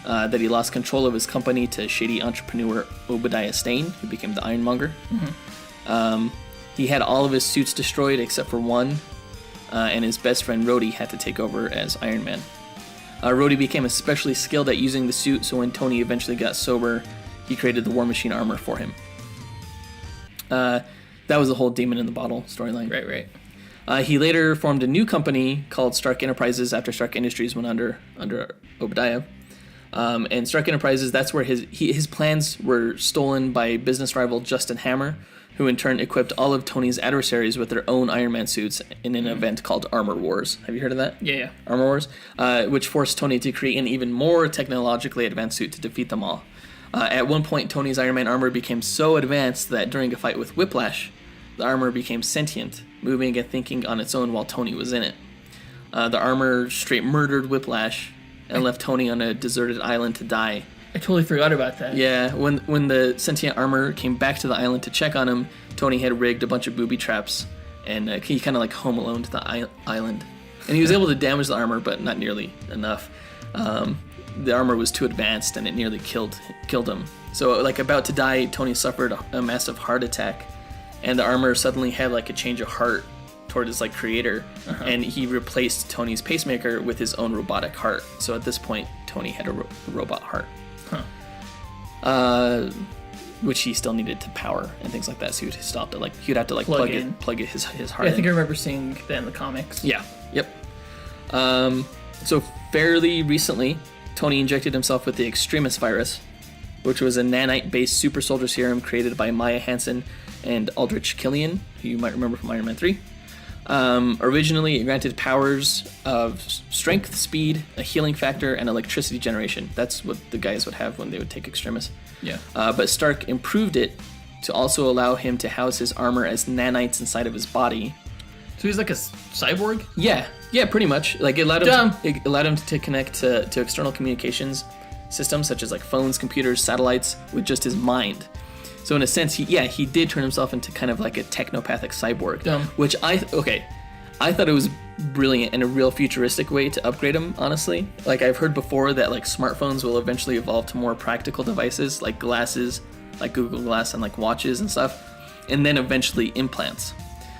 that he lost control of his company to shady entrepreneur Obadiah Stane, who became the Ironmonger. Mm-hmm. He had all of his suits destroyed except for one, and his best friend Rhodey had to take over as Iron Man. Rhodey became especially skilled at using the suit, so when Tony eventually got sober, he created the War Machine armor for him. That was the whole Demon in the Bottle storyline. Right. He later formed a new company called Stark Enterprises after Stark Industries went under Obadiah. And Stark Enterprises, that's where his plans were stolen by business rival Justin Hammer, who in turn equipped all of Tony's adversaries with their own Iron Man suits in an event called Armor Wars. Have you heard of that? Yeah. Armor Wars, which forced Tony to create an even more technologically advanced suit to defeat them all. At one point, Tony's Iron Man armor became so advanced that during a fight with Whiplash, the armor became sentient, moving and thinking on its own while Tony was in it. The armor straight murdered Whiplash and left Tony on a deserted island to die. I totally forgot about that. Yeah, when the sentient armor came back to the island to check on him, Tony had rigged a bunch of booby traps, and he kind of like home alone to the island. And he was able to damage the armor, but not nearly enough. The armor was too advanced, and it nearly killed him. So, like, about to die, Tony suffered a massive heart attack, and the armor suddenly had like a change of heart toward his like creator, and he replaced Tony's pacemaker with his own robotic heart. So at this point, Tony had a robot heart, which he still needed to power and things like that. So he'd have to plug his heart. Yeah, I think I remember seeing that in the comics. Yeah. Yep. So fairly recently, Tony injected himself with the Extremis virus, which was a nanite-based super soldier serum created by Maya Hansen and Aldrich Killian, who you might remember from Iron Man 3. Originally, it granted powers of strength, speed, a healing factor, and electricity generation. That's what the guys would have when they would take Extremis. Yeah. But Stark improved it to also allow him to house his armor as nanites inside of his body. So he's like a cyborg? Yeah, pretty much. Like it allowed him to connect to external communications systems such as like phones, computers, satellites with just his mind. So in a sense, he did turn himself into kind of like a technopathic cyborg, which I thought it was brilliant and a real futuristic way to upgrade him. Honestly, like I've heard before that like smartphones will eventually evolve to more practical devices like glasses, like Google Glass and like watches and stuff, and then eventually implants.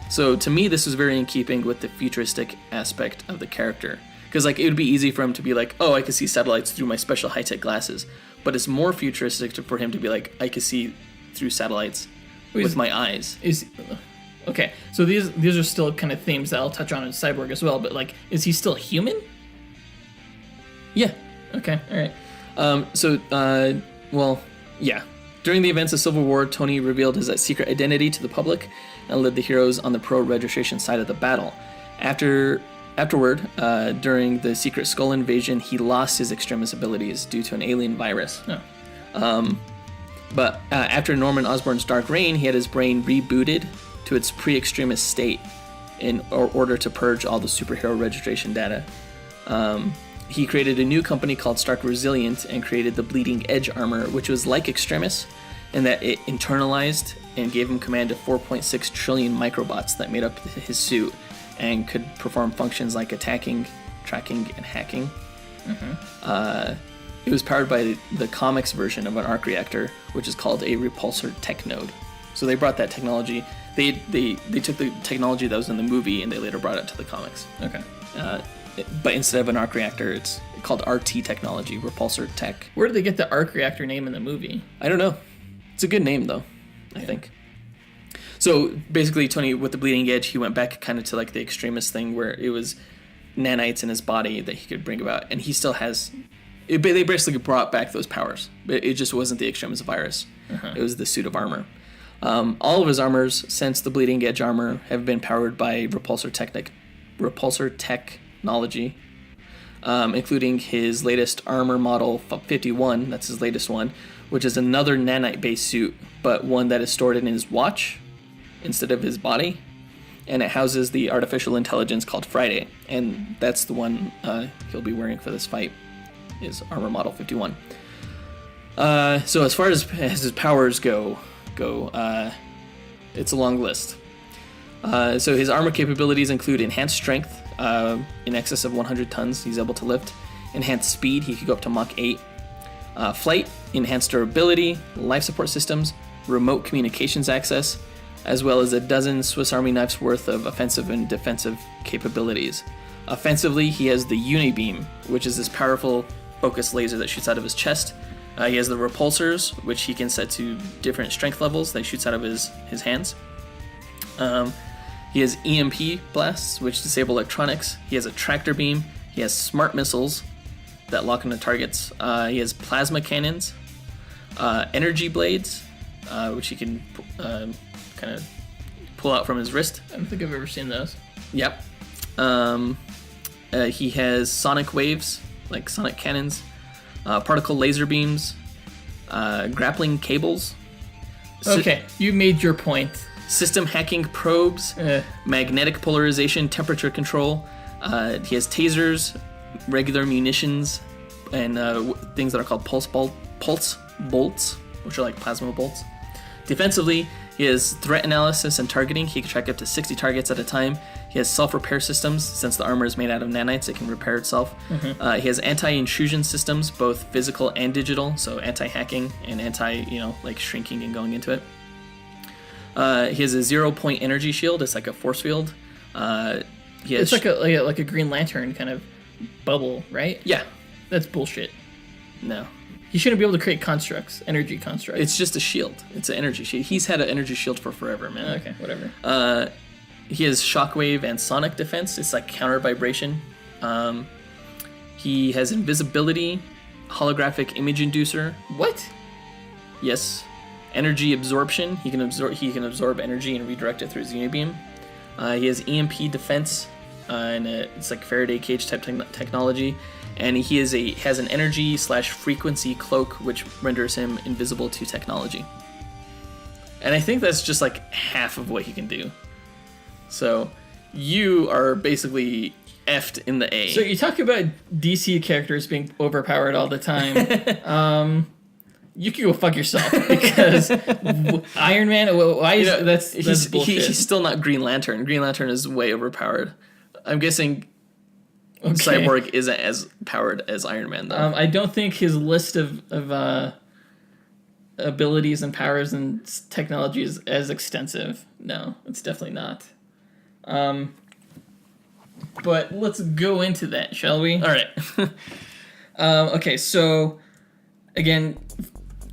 So to me, this was very in keeping with the futuristic aspect of the character. Because like it would be easy for him to be like, oh, I can see satellites through my special high-tech glasses. But it's more futuristic for him to be like, I can see through satellites with my eyes. Okay, so these are still kind of themes that I'll touch on in Cyborg as well. But like, is he still human? Yeah. Okay. All right. Well, yeah. During the events of Civil War, Tony revealed his secret identity to the public and led the heroes on the pro-registration side of the battle. Afterward, during the Secret Skull invasion, he lost his Extremis abilities due to an alien virus. Oh. But after Norman Osborn's Dark Reign, he had his brain rebooted to its pre-Extremis state in order to purge all the superhero registration data. He created a new company called Stark Resilient and created the Bleeding Edge armor, which was like Extremis in that it internalized and gave him command of 4.6 trillion microbots that made up his suit and could perform functions like attacking, tracking, and hacking. It was powered by the comics version of an arc reactor, which is called a repulsor tech node. So they brought that technology. They took the technology that was in the movie and they later brought it to the comics. Okay. But instead of an arc reactor, it's called RT technology, repulsor tech. Where did they get the arc reactor name in the movie? I don't know. It's a good name though, I think. So basically, Tony, with the Bleeding Edge, he went back kind of to like the Extremis thing where it was nanites in his body that he could bring about, and he still has. They basically brought back those powers, but it just wasn't the Extremis virus. It was the suit of armor. All of his armors since the Bleeding Edge armor have been powered by repulsor technology, including his latest armor model 51. That's his latest one, which is another nanite-based suit, but one that is stored in his watch instead of his body, and it houses the artificial intelligence called Friday, and that's the one he'll be wearing for this fight, is armor model 51. So as far as his powers go, it's a long list. So his armor capabilities include enhanced strength, in excess of 100 tons he's able to lift, enhanced speed, he could go up to Mach 8, flight, enhanced durability, life support systems, remote communications access, as well as a dozen Swiss Army knives worth of offensive and defensive capabilities. Offensively, he has the Unibeam, which is this powerful focused laser that shoots out of his chest. He has the repulsors, which he can set to different strength levels that shoots out of his hands. He has EMP blasts, which disable electronics. He has a tractor beam. He has smart missiles that lock onto targets. He has plasma cannons, energy blades, which he can kind of pull out from his wrist. I don't think I've ever seen those. Yep. He has sonic waves, like sonic cannons, particle laser beams, grappling cables. Okay, you made your point. System hacking probes, magnetic polarization, temperature control. He has tasers, regular munitions, and things that are called pulse bolts, which are like plasma bolts. Defensively, he has threat analysis and targeting. He can track up to 60 targets at a time. He has self-repair systems. Since the armor is made out of nanites, it can repair itself. Mm-hmm. He has anti-intrusion systems, both physical and digital, so anti-hacking and like shrinking and going into it. He has a 0-point energy shield. It's like a force field. It's like a Green Lantern kind of bubble, right? Yeah. That's bullshit. No. He shouldn't be able to create energy constructs. It's just a shield. It's an energy shield. He's had an energy shield for forever, man. Okay, whatever. He has shockwave and sonic defense. It's like counter vibration. He has invisibility, holographic image inducer. What? Yes. Energy absorption. He can absorb energy and redirect it through his unibeam. He has EMP defense, and it's like Faraday cage type technology. And he has an energy/frequency cloak, which renders him invisible to technology. And I think that's just like half of what he can do. So you are basically effed in the A. So you talk about DC characters being overpowered all the time. You can go fuck yourself, because Iron Man. Why is that's bullshit. He's still not Green Lantern. Green Lantern is way overpowered. I'm guessing. Okay. Cyborg isn't as powered as Iron Man, though. I don't think his list of abilities and powers and technology is as extensive. No, it's definitely not. But let's go into that, shall we? All right. Okay, so again,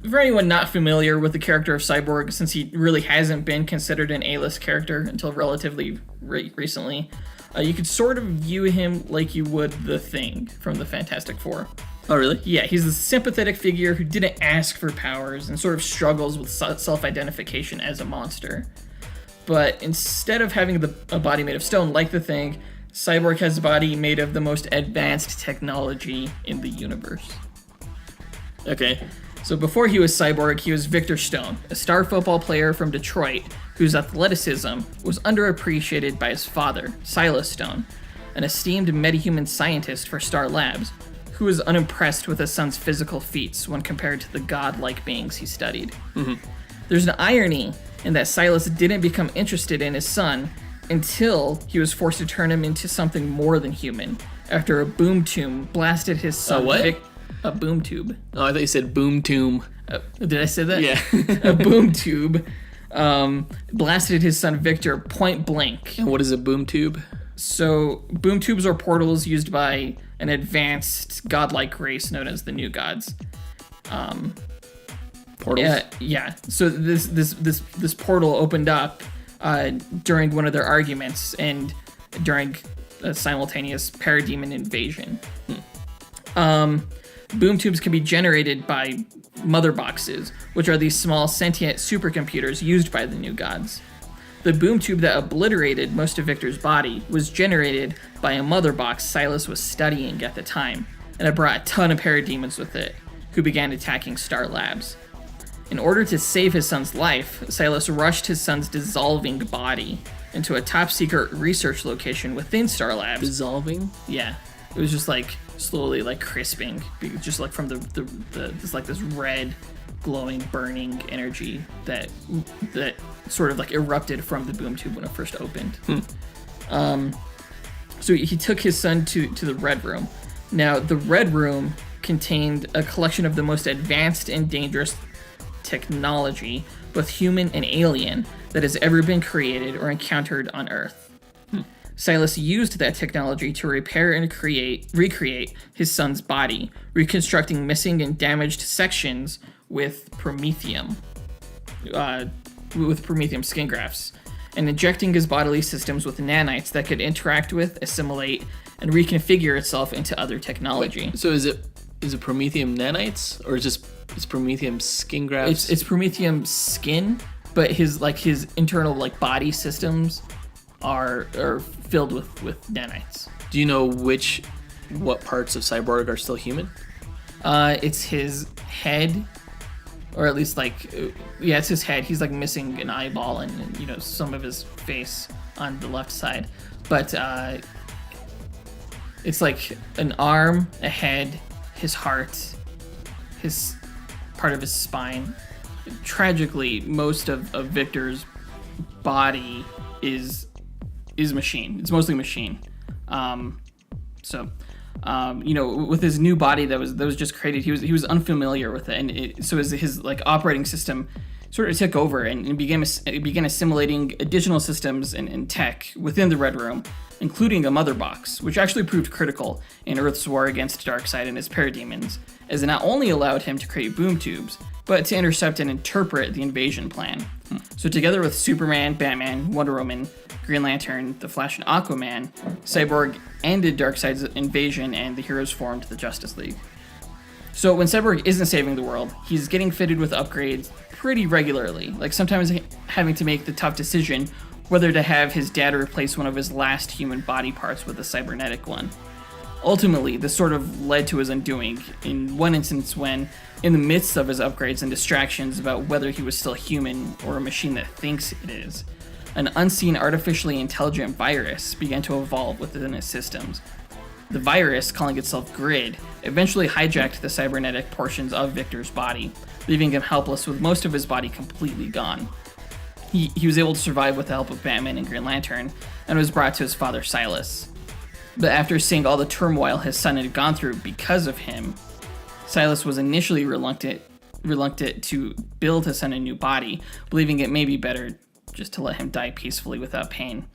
for anyone not familiar with the character of Cyborg, since he really hasn't been considered an A-list character until relatively recently, you could sort of view him like you would the Thing from the Fantastic Four. Oh, really? Yeah, he's a sympathetic figure who didn't ask for powers and sort of struggles with self-identification as a monster. But instead of having a body made of stone like the Thing, Cyborg has a body made of the most advanced technology in the universe. Okay, so before he was Cyborg, he was Victor Stone, a star football player from Detroit whose athleticism was underappreciated by his father, Silas Stone, an esteemed metahuman scientist for Star Labs, who was unimpressed with his son's physical feats when compared to the godlike beings he studied. Mm-hmm. There's an irony in that Silas didn't become interested in his son until he was forced to turn him into something more than human after a boom tube blasted his son. A what? A boom tube. Oh, I thought you said boom tomb. Did I say that? Yeah. A boom tube blasted his son Victor point blank. And what is a boom tube? So, boom tubes are portals used by an advanced godlike race known as the New Gods. Portals? Yeah. So this portal opened up during one of their arguments and during a simultaneous parademon invasion. Boom tubes can be generated by mother boxes, which are these small sentient supercomputers used by the New Gods. The boom tube that obliterated most of Victor's body was generated by a mother box Silas was studying at the time, and it brought a ton of parademons with it, who began attacking Star Labs. In order to save his son's life, Silas rushed his son's dissolving body into a top-secret research location within Star Labs. Dissolving? Yeah. It was just like slowly like crisping, just like from this red, glowing, burning energy that sort of like erupted from the boom tube when it first opened. So he took his son to the Red Room. Now, the Red Room contained a collection of the most advanced and dangerous technology, both human and alien, that has ever been created or encountered on Earth. Silas used that technology to repair and recreate his son's body, reconstructing missing and damaged sections with promethium skin grafts, and injecting his bodily systems with nanites that could interact with, assimilate, and reconfigure itself into other technology. Wait, so is it promethium nanites, or is promethium skin grafts? It's promethium skin, but his internal body systems are filled with nanites. Do you know what parts of Cyborg are still human? It's his head or at least like, yeah, it's his head. He's like missing an eyeball and you know, some of his face on the left side, but it's like an arm, a head, his heart, his part of his spine. Tragically, most of Victor's body is machine. It's mostly machine. You know, with his new body that was just created, he was unfamiliar with it, and so his like operating system sort of took over and began assimilating additional systems and tech within the Red Room, including a mother box, which actually proved critical in Earth's war against Darkseid and his parademons, as it not only allowed him to create boom tubes, but to intercept and interpret the invasion plan. So together with Superman, Batman, Wonder Woman, Green Lantern, The Flash, and Aquaman, Cyborg ended Darkseid's invasion and the heroes formed the Justice League. So when Cyborg isn't saving the world, he's getting fitted with upgrades pretty regularly, like sometimes having to make the tough decision whether to have his dad replace one of his last human body parts with a cybernetic one. Ultimately, this sort of led to his undoing in one instance when, in the midst of his upgrades and distractions about whether he was still human or a machine that thinks it is, an unseen artificially intelligent virus began to evolve within his systems. The virus, calling itself Grid, eventually hijacked the cybernetic portions of Victor's body, leaving him helpless with most of his body completely gone. He was able to survive with the help of Batman and Green Lantern, and was brought to his father Silas. But after seeing all the turmoil his son had gone through because of him, Silas was initially reluctant to build his son a new body, believing it may be better just to let him die peacefully without pain.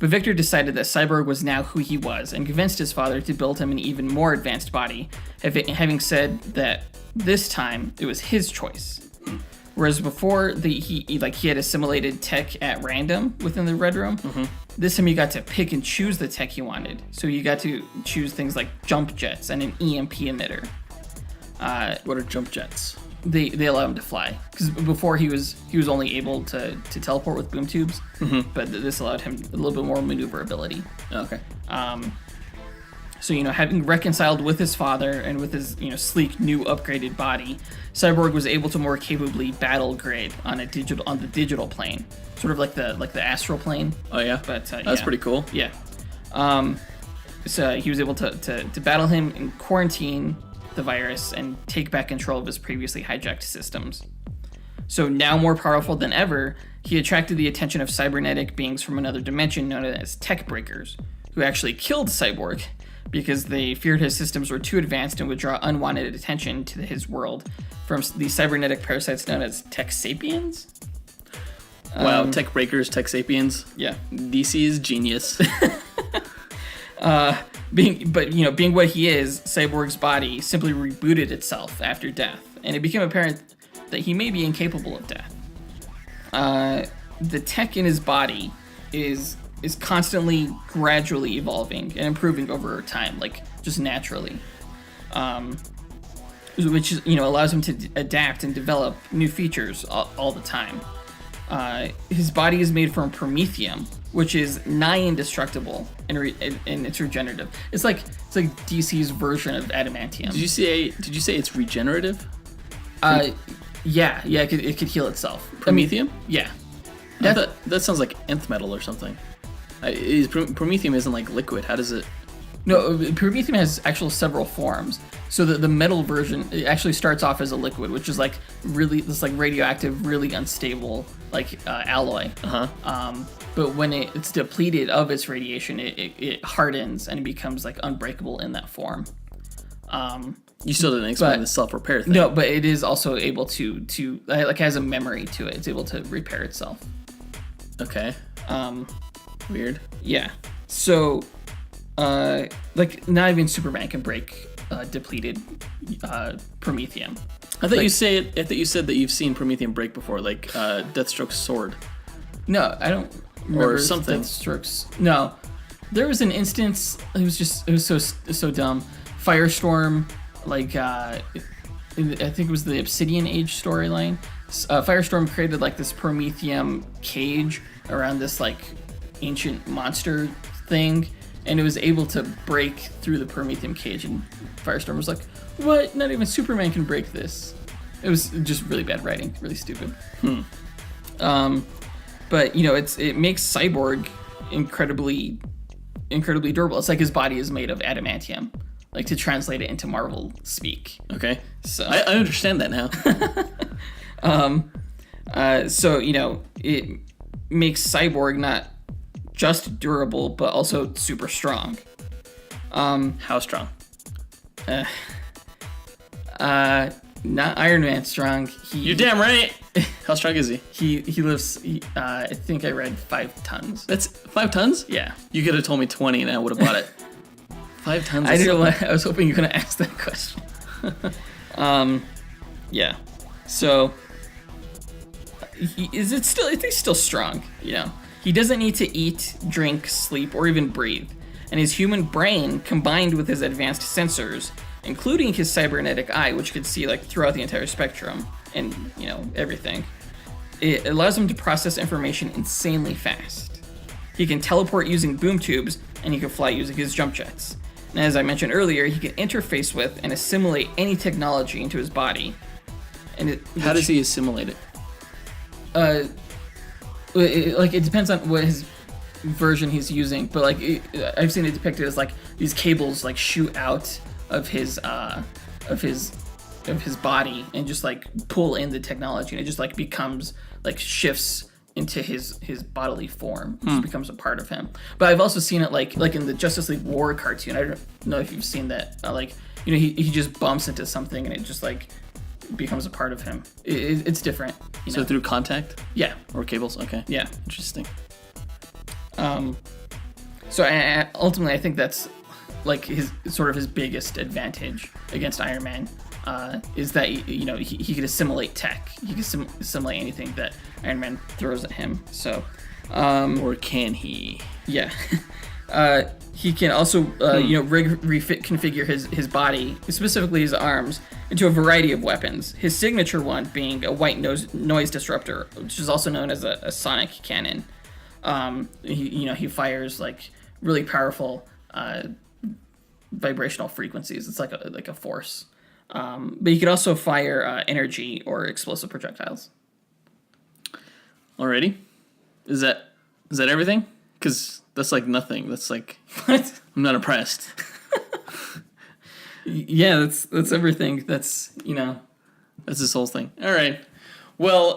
But Victor decided that Cyborg was now who he was and convinced his father to build him an even more advanced body, having said that this time it was his choice. Whereas before he had assimilated tech at random within the Red Room, this time he got to pick and choose the tech he wanted. So you got to choose things like jump jets and an EMP emitter. What are jump jets? They allow him to fly, because before he was only able to teleport with boom tubes, but this allowed him a little bit more maneuverability. Okay. So, you know, having reconciled with his father and with his, you know, sleek new upgraded body, Cyborg was able to more capably battle Grid on the digital plane, sort of like the astral plane. Oh yeah, but that's pretty cool. Yeah. So he was able to battle him and quarantine the virus and take back control of his previously hijacked systems. So now more powerful than ever, he attracted the attention of cybernetic beings from another dimension known as Tech Breakers, who actually killed Cyborg because they feared his systems were too advanced and would draw unwanted attention to his world from the cybernetic parasites known as Tech Sapiens. Wow, Tech Breakers, Tech Sapiens. Yeah. DC is genius. Being what he is, Cyborg's body simply rebooted itself after death, and it became apparent that he may be incapable of death. The tech in his body is constantly, gradually evolving and improving over time, like just naturally, which is, you know, allows him to adapt and develop new features all the time. His body is made from promethium, which is nigh indestructible and it's regenerative. It's like DC's version of adamantium. Did you say it's regenerative? Yeah, it could heal itself. Promethium? Yeah. That sounds like nth metal or something. Promethium isn't like liquid. How does it? No, promethium has actual several forms. So the metal version, it actually starts off as a liquid, which is like really this like radioactive, really unstable like alloy. But when it's depleted of its radiation, it hardens and it becomes like unbreakable in that form. You still didn't explain the self-repair thing. No, but it is also able to like has a memory to it. It's able to repair itself. Okay. Weird. Yeah. So, like not even Superman can break depleted promethium. I thought you said that you've seen promethium break before, like Deathstroke's sword. No, I don't remember. Or something. Deathstroke's. No, there was an instance. It was so dumb. Firestorm, like I think it was the Obsidian Age storyline. Firestorm created like this promethium cage around this like ancient monster thing, and it was able to break through the promethium cage, and Firestorm was like, what? Not even Superman can break this. It was just really bad writing, really stupid. But it makes Cyborg incredibly durable. It's like his body is made of adamantium, like to translate it into Marvel speak. Okay. So I understand that now. It makes Cyborg not just durable, but also super strong. How strong? Not Iron Man strong. You're damn right. How strong is he? He lifts, I think I read 5 tons. That's 5 tons? Yeah. You could have told me 20 and I would have bought it. 5 tons. I didn't know. I was hoping you were gonna ask that question. Yeah. So he's still strong. He doesn't need to eat, drink, sleep, or even breathe. And his human brain, combined with his advanced sensors, including his cybernetic eye, which could see like throughout the entire spectrum and everything, it allows him to process information insanely fast. He can teleport using boom tubes, and he can fly using his jump jets. And as I mentioned earlier, he can interface with and assimilate any technology into his body. How does he assimilate it? It depends on what his version he's using, but I've seen it depicted as like these cables like shoot out of his body and just like pull in the technology, and it just like becomes like shifts into his bodily form. It just becomes a part of him. But I've also seen it like in the Justice League War cartoon. I don't know if you've seen that. He just bumps into something and it just like becomes a part of him. It's different. So through contact? Yeah. Or cables? Okay. Yeah. Interesting. So ultimately, I think that's like his biggest advantage against Iron Man, is that he could assimilate tech. He can assimilate anything that Iron Man throws at him. So, or can he? Yeah. He can also configure his body, specifically his arms, into a variety of weapons. His signature one being a white noise disruptor, which is also known as a sonic cannon. He fires like really powerful vibrational frequencies. It's like a force. But he could also fire energy or explosive projectiles. Alrighty, is that everything? Because that's like nothing. That's like what? I'm not impressed. Yeah, that's everything. That's that's this whole thing. All right. Well,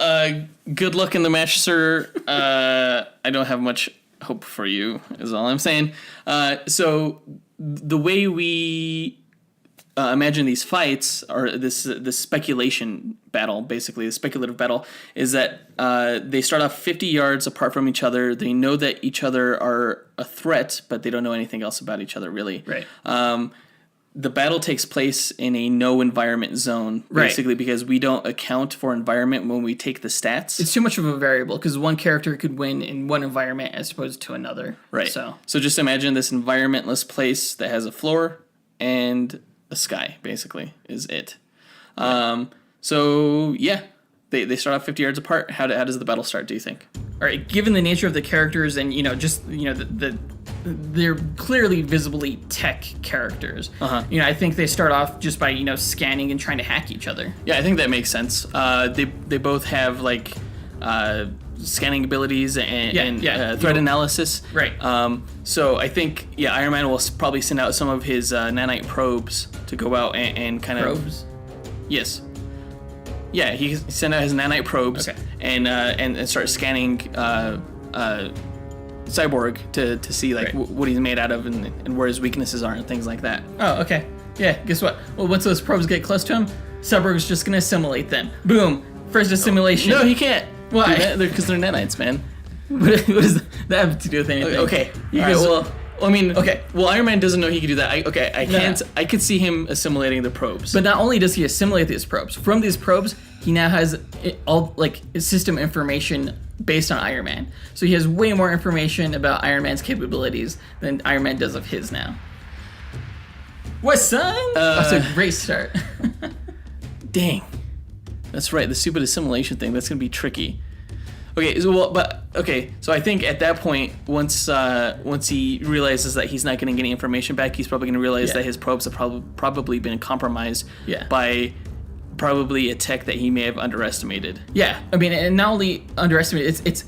good luck in the match, sir. I don't have much hope for you, is all I'm saying. So the way we imagine these fights, or this speculation battle, basically, the speculative battle, is that they start off 50 yards apart from each other. They know that each other are a threat, but they don't know anything else about each other, really. Right. The battle takes place in a no environment zone, basically, right, because we don't account for environment when we take the stats. It's too much of a variable, because one character could win in one environment as opposed to another. Right. So just imagine this environmentless place that has a floor and a sky, basically, is it. They start off 50 yards apart. How does the battle start, do you think? All right, given the nature of the characters and, they're clearly visibly tech characters. I think they start off just by, scanning and trying to hack each other. Yeah, I think that makes sense. They both have, like, scanning abilities and threat analysis. Right. So I think, Iron Man will probably send out some of his nanite probes to go out and kind of... Probes? Yes. Yeah, he sent out his nanite probes, okay, and start scanning Cyborg to see like what he's made out of and where his weaknesses are and things like that. Oh, okay. Yeah, guess what? Well, once those probes get close to him, Cyborg's just gonna assimilate them. Boom! First assimilation. No, he can't. Why? Because they're nanites, man. What does that have to do with anything? Okay. Iron Man doesn't know he can do that. I could see him assimilating the probes. But not only does he assimilate these probes, from these probes, he now has all like system information based on Iron Man. So he has way more information about Iron Man's capabilities than Iron Man does of his now. What, son? That's a great start. Dang. That's right, the stupid assimilation thing. That's gonna be tricky. Okay, so I think at that point, once he realizes that he's not getting any information back, he's probably going to realize that his probes have probably been compromised by probably a tech that he may have underestimated. Yeah, I mean, and not only underestimated, it's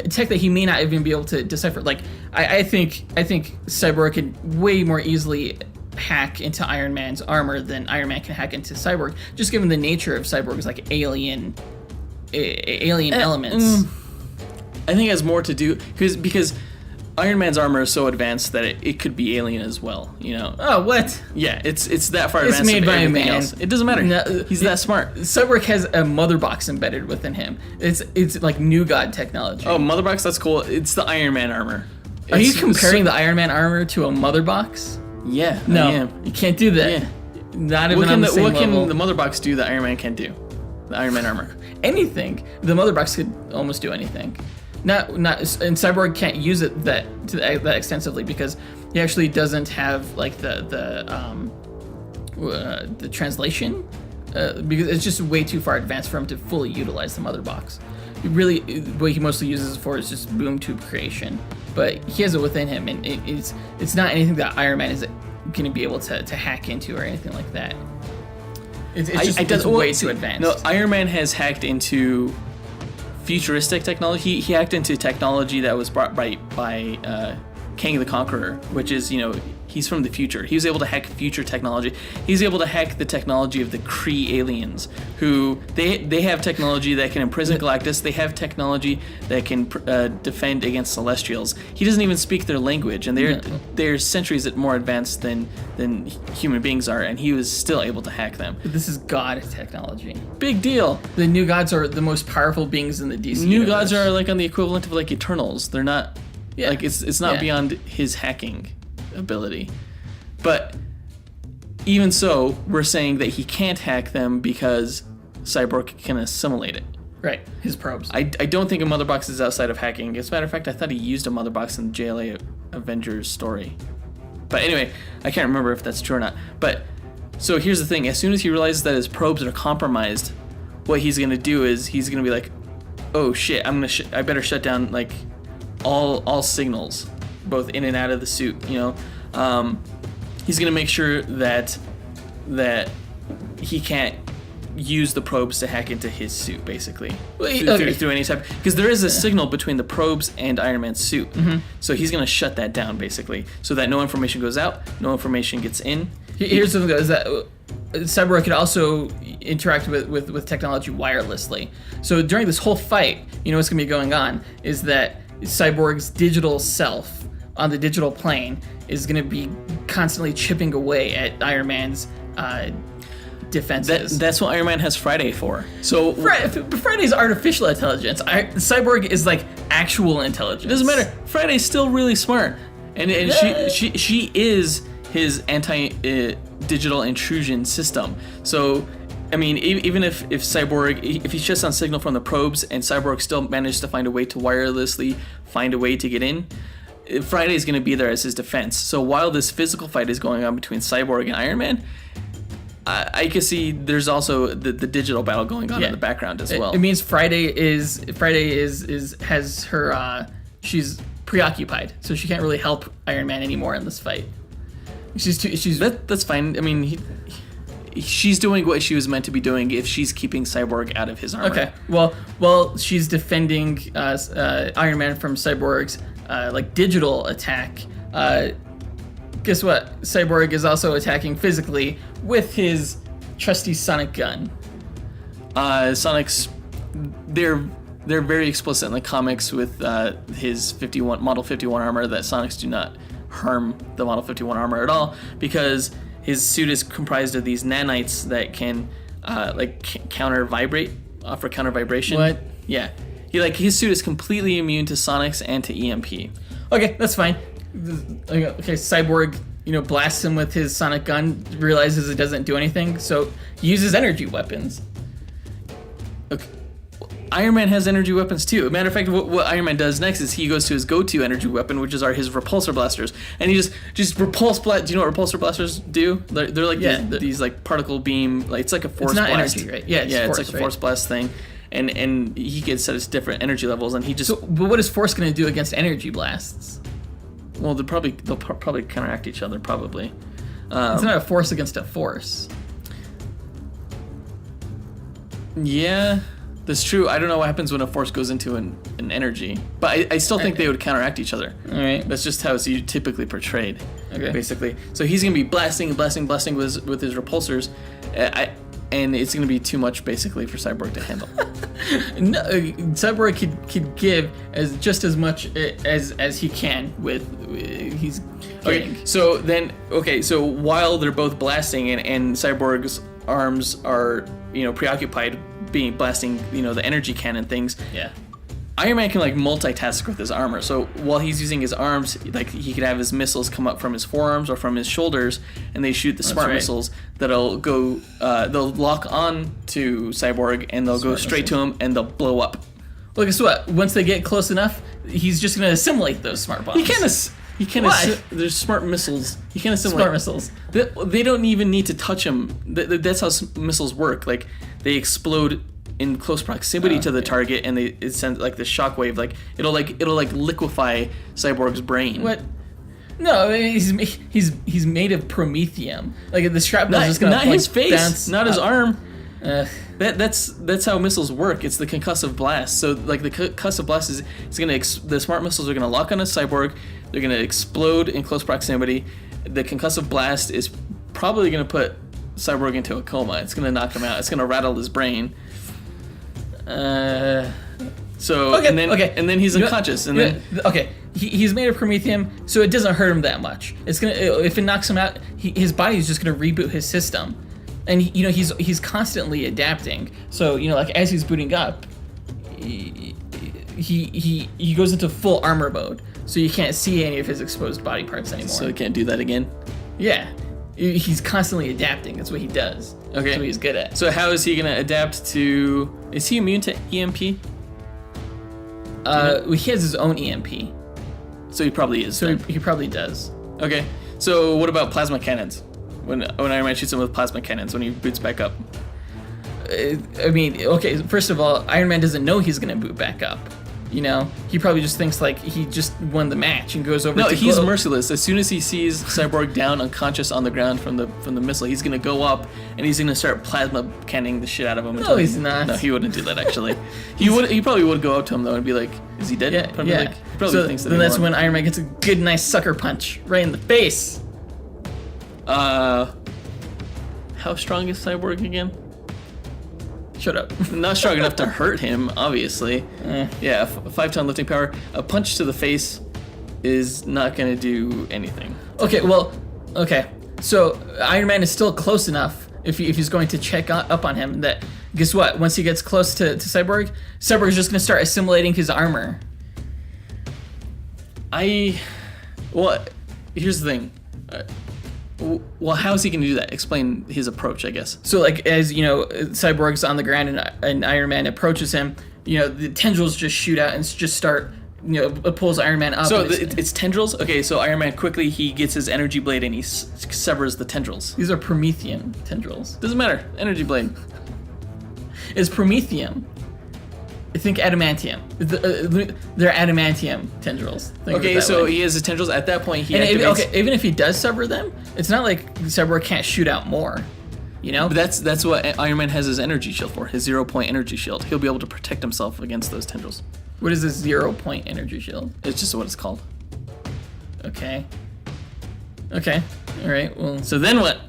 tech that he may not even be able to decipher. Like, I think Cyborg could way more easily hack into Iron Man's armor than Iron Man can hack into Cyborg, just given the nature of Cyborg's like alien elements. I think it has more to do because Iron Man's armor is so advanced that it could be alien as well, you know. Oh, what? Yeah, it's that far It's advanced. made by a everything man. else. It doesn't matter. No, He's that smart. Cyborg has a mother box embedded within him. It's like New God technology. Oh, mother box, that's cool. It's the Iron Man armor. Are you It's comparing the Iron Man armor to a mother box? Yeah, No, I am. you can't do that. Yeah. Not even on the same what level. can the mother box do that Iron Man can't do? The Iron Man armor. Anything. The mother box could almost do anything. Not and Cyborg can't use it that extensively because he actually doesn't have like the translation because it's just way too far advanced for him to fully utilize the mother box. Really, what he mostly uses it for is just boom tube creation. But he has it within him, and it's not anything that Iron Man is going to be able to hack into or anything like that. It's way too advanced. No, Iron Man has hacked into futuristic technology. He hacked into technology that was brought by Kang the Conqueror, which is, you know, he's from the future. He was able to hack future technology. He's able to hack the technology of the Kree aliens, who they have technology that can imprison Galactus. They have technology that can defend against Celestials. He doesn't even speak their language, and they're centuries more advanced than human beings are, and he was still able to hack them. But this is God technology. Big deal. The New Gods are the most powerful beings in the DC New universe. Gods are like on the equivalent of like Eternals. They're not like it's not beyond his hacking ability. But even so, we're saying that he can't hack them because Cyborg can assimilate it. Right, his probes. I don't think a mother box is outside of hacking. As a matter of fact, I thought he used a mother box in the JLA Avengers story. But anyway, I can't remember if that's true or not. But so here's the thing: as soon as he realizes that his probes are compromised, what he's gonna do is he's gonna be like, "Oh shit! I better shut down like all signals, both in and out of the suit." You know, he's gonna make sure that he can't use the probes to hack into his suit, basically, through any type, because there is a signal between the probes and Iron Man's suit. So he's gonna shut that down basically, so that no information goes out, no information gets in. Here's the thing: is that Cyborg can also interact with technology wirelessly. So during this whole fight, you know what's gonna be going on is that Cyborg's digital self on the digital plane is gonna be constantly chipping away at Iron Man's defenses. That's what Iron Man has Friday for. So Friday's artificial intelligence. Cyborg is like actual intelligence. It doesn't matter. Friday's still really smart, and she is his anti-digital intrusion system. So, I mean, even if Cyborg, if he shuts down signal from the probes and Cyborg still manages to find a way to wirelessly find a way to get in, Friday's going to be there as his defense. So while this physical fight is going on between Cyborg and Iron Man, I can see there's also the digital battle going on in the background as well. It means Friday has her she's preoccupied, so she can't really help Iron Man anymore in this fight. That's fine. I mean, she's doing what she was meant to be doing if she's keeping Cyborg out of his armor. Okay. Well, she's defending Iron Man from Cyborg's like digital attack. Guess what? Cyborg is also attacking physically with his trusty sonic gun. Sonic's they're very explicit in the comics with his Model 51 armor that Sonics do not harm the Model 51 armor at all, because his suit is comprised of these nanites that can counter vibration. What? Yeah. His suit is completely immune to Sonics and to EMP. Okay, that's fine. Okay, Cyborg, blasts him with his sonic gun, realizes it doesn't do anything, so he uses energy weapons. Okay. Iron Man has energy weapons too. Matter of fact, what Iron Man does next is he goes to his go-to energy weapon, which is his repulsor blasters, and he just repulse blast. Do you know what repulsor blasters do? They're like these like particle beam. Like it's like a force blast. It's not energy, right? Yeah, it's like a force blast thing, and he gets set at different energy levels, and he just. But what is force going to do against energy blasts? Well, they'll probably counteract each other. Probably. It's not a force against a force. Yeah, that's true. I don't know what happens when a force goes into an energy, but I still think they would counteract each other. All right. That's just how it's typically portrayed. Okay. Basically, so he's gonna be blasting with his repulsors, and it's gonna be too much basically for Cyborg to handle. No, Cyborg could give just as much as he can with he's getting. So while they're both blasting and Cyborg's arms are preoccupied blasting the energy cannon things. Yeah. Iron Man can multitask with his armor. So while he's using his arms, he could have his missiles come up from his forearms or from his shoulders, and they shoot the smart missiles that'll go. They'll lock on to Cyborg, and they'll go straight to him, and they'll blow up. Well, guess what? Once they get close enough, he's just gonna assimilate those smart bombs. He can't. There's smart missiles. He can't assimilate smart missiles. They don't even need to touch him. That's how missiles work. They explode in close proximity to the target, and it sends the shockwave. It'll liquefy Cyborg's brain. What? No, he's made of promethium. The shrapnel is just gonna not his face, bounce not his arm. That's how missiles work. It's the concussive blast. So the concussive blast is the smart missiles are gonna lock on a Cyborg. They're gonna explode in close proximity. The concussive blast is probably gonna put Cyborg into a coma. It's gonna knock him out. It's gonna rattle his brain. And then he's unconscious. He's made of promethium, so it doesn't hurt him that much. It's gonna if it knocks him out, his body's just gonna reboot his system, and he's constantly adapting. So as he's booting up, he goes into full armor mode, so you can't see any of his exposed body parts anymore. So he can't do that again. Yeah, he's constantly adapting. That's what he does. Okay. That's what he's good at. So how is he gonna adapt to? Is he immune to EMP? He has his own EMP. So he probably is. So he probably does. Okay. So what about plasma cannons? When Iron Man shoots him with plasma cannons when he boots back up. First of all, Iron Man doesn't know he's gonna boot back up. He probably just thinks he just won the match and goes over. No, to he's merciless. As soon as he sees Cyborg down unconscious on the ground from the missile, he's gonna go up and he's gonna start plasma canning the shit out of him. No, he's not. No, he wouldn't do that actually. He probably would go up to him though and be like, "Is he dead?" Yeah. He probably thinks that. Then that's when Iron Man gets a good, nice sucker punch right in the face. How strong is Cyborg again? Shut up. Not strong enough to hurt him, obviously. Yeah, 5-ton lifting power. A punch to the face is not going to do anything. Okay. So Iron Man is still close enough if he's going to check up on him that, guess what? Once he gets close to Cyborg is just going to start assimilating his armor. Here's the thing. Well, how is he going to do that? Explain his approach, I guess. So, as Cyborg's on the ground and Iron Man approaches him, the tendrils just shoot out and just start, pulls Iron Man up. So it's tendrils? Okay, so Iron Man quickly, he gets his energy blade and he severs the tendrils. These are promethium tendrils. Doesn't matter. Energy blade. It's promethium. I think adamantium. They're adamantium tendrils. Okay, so he has his tendrils. At that point, even if he does sever them, it's not like Cyborg can't shoot out more. But that's what Iron Man has his energy shield for. His 0-point energy shield. He'll be able to protect himself against those tendrils. What is this 0-point energy shield? It's just what it's called. Okay. All right. Well. So then what?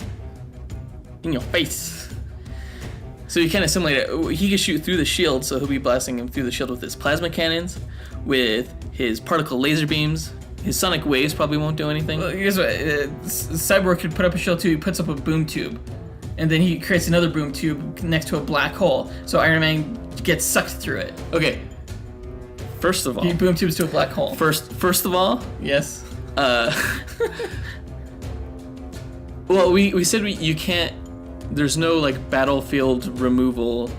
In your face. So you can't assimilate it. He can shoot through the shield, so he'll be blasting him through the shield with his plasma cannons, with his particle laser beams. His sonic waves probably won't do anything. Well, guess what? Cyborg could put up a shield too. He puts up a boom tube, and then he creates another boom tube next to a black hole, so Iron Man gets sucked through it. Okay. First of all, he boom tubes to a black hole. First of all, yes. Well, we said you can't. There's no battlefield removal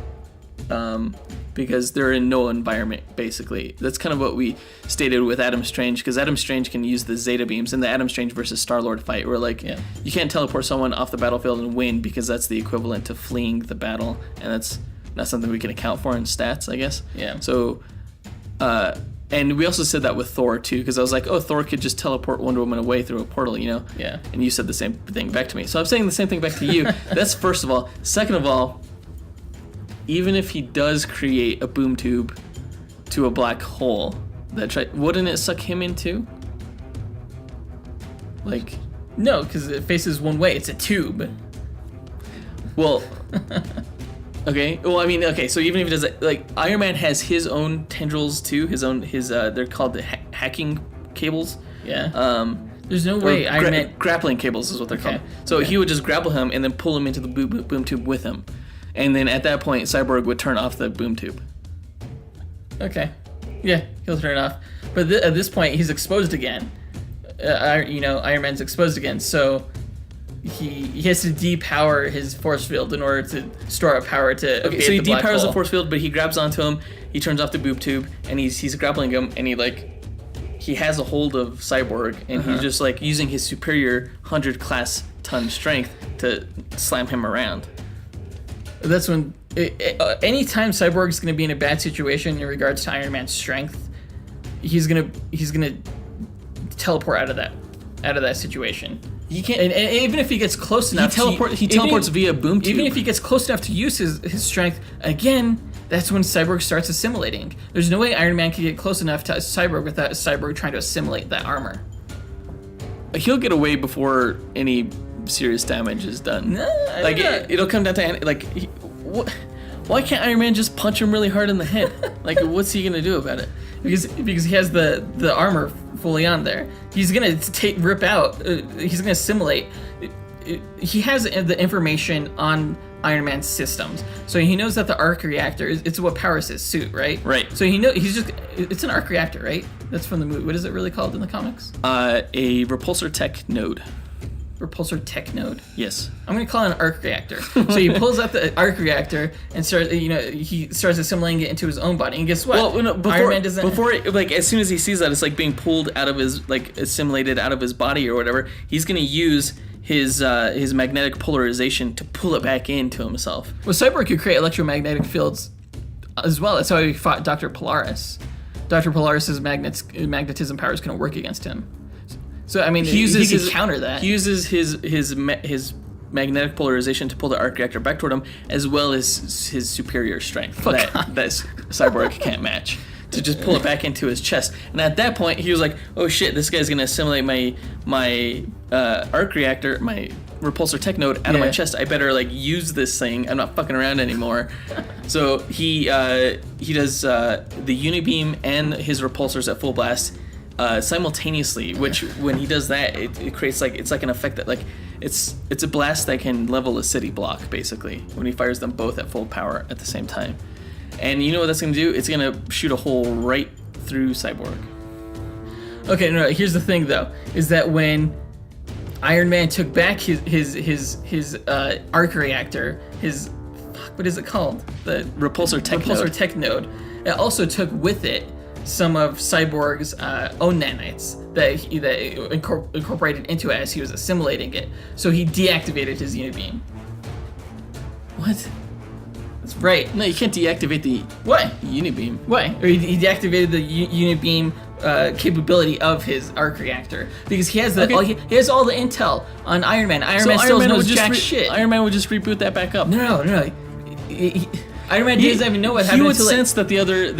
because they're in no environment, basically. That's kind of what we stated with Adam Strange, because Adam Strange can use the Zeta beams in the Adam Strange versus Star-Lord fight, where you can't teleport someone off the battlefield and win, because that's the equivalent to fleeing the battle, and that's not something we can account for in stats, I guess. Yeah. So, and we also said that with Thor too, because I was like, oh, Thor could just teleport Wonder Woman away through a portal, Yeah. And you said the same thing back to me. So I'm saying the same thing back to you. That's first of all. Second of all, even if he does create a boom tube to a black hole, wouldn't it suck him in too? Like, No, because it faces one way. It's a tube. well, okay. Well, I mean, okay. So even if he does that, like Iron Man has his own tendrils too. They're called the hacking cables. Yeah. There's no way Iron Man. Grappling cables is what they're called. Okay. So he would just grapple him and then pull him into the boom tube with him, and then at that point, Cyborg would turn off the boom tube. Okay. Yeah, he'll turn it off. But at this point, he's exposed again. Iron Man's exposed again, so he has to depower his force field in order to store up power to. Okay, so he depowers the force field, but he grabs onto him. He turns off the boom tube, and he's grappling him, and he has a hold of Cyborg, and he's just like using his superior 100 class ton strength to slam him around. That's when anytime Cyborg's going to be in a bad situation in regards to Iron Man's strength, he's gonna teleport out of that situation. He can't, and even if he gets close enough, he teleports via boom tube. Even if he gets close enough to use his strength again, that's when Cyborg starts assimilating. There's no way Iron Man can get close enough to Cyborg without Cyborg trying to assimilate that armor. He'll get away before any serious damage is done. No, like it'll come down to why can't Iron Man just punch him really hard in the head? Like, what's he gonna do about it? Because he has the armor fully on there. He's gonna rip out. He's gonna assimilate. He has the information on Iron Man's systems, so he knows that the arc reactor it's what powers his suit, right? Right. So it's an arc reactor, right? That's from the movie. What is it really called in the comics? A repulsor tech node. Repulsor tech node. Yes. I'm gonna call it an arc reactor. So he pulls out the arc reactor and he starts assimilating it into his own body. And guess what? Well, no, Iron Man doesn't. As soon as he sees that, it's like being pulled out of his, assimilated out of his body or whatever. He's gonna use his magnetic polarization to pull it back into himself. Well, Cyborg could create electromagnetic fields as well. That's how he fought Dr. Polaris. Dr. Polaris's magnetism power is gonna work against him. So I mean, he can counter that. He uses his magnetic polarization to pull the arc reactor back toward him, as well as his superior strength that Cyborg can't match, to just pull it back into his chest. And at that point, he was like, "Oh shit, this guy's gonna assimilate my arc reactor, my repulsor tech node out of my chest. I better use this thing. I'm not fucking around anymore." So he does the unibeam and his repulsors at full blast. Simultaneously, which when he does that, it creates it's like an effect that it's a blast that can level a city block basically when he fires them both at full power at the same time. And you know what that's gonna do? It's gonna shoot a hole right through Cyborg. Okay, no. Here's the thing though, is that when Iron Man took back his arc reactor, what is it called? The repulsor tech node. It also took with it some of Cyborg's own nanites that incorporated into it as he was assimilating it. So he deactivated his unibeam. What? That's right. No, you can't deactivate the unibeam. Why? Or he deactivated the unibeam capability of his arc reactor because he has he has all the intel on Iron Man. Iron Man still knows jack shit. Iron Man would just reboot that back up. No. Iron Man doesn't even know what happened. He would sense that the other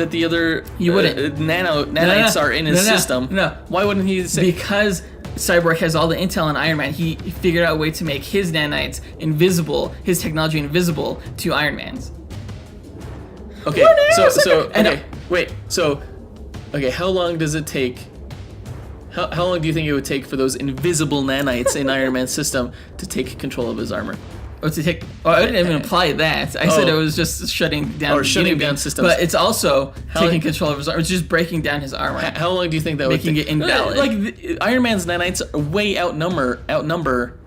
nanites are in his system. No. Why wouldn't he say? Because Cyborg has all the intel on Iron Man. He figured out a way to make his nanites invisible, his technology invisible to Iron Man's. Okay, how long does it take? How long do you think it would take for those invisible nanites in Iron Man's system to take control of his armor? I didn't even imply that. I said it was just shutting down systems. But it's also taking control of his armor. It's just breaking down his armor. How long do you think that would take? Making it invalid. Iron Man's nanites way outnumber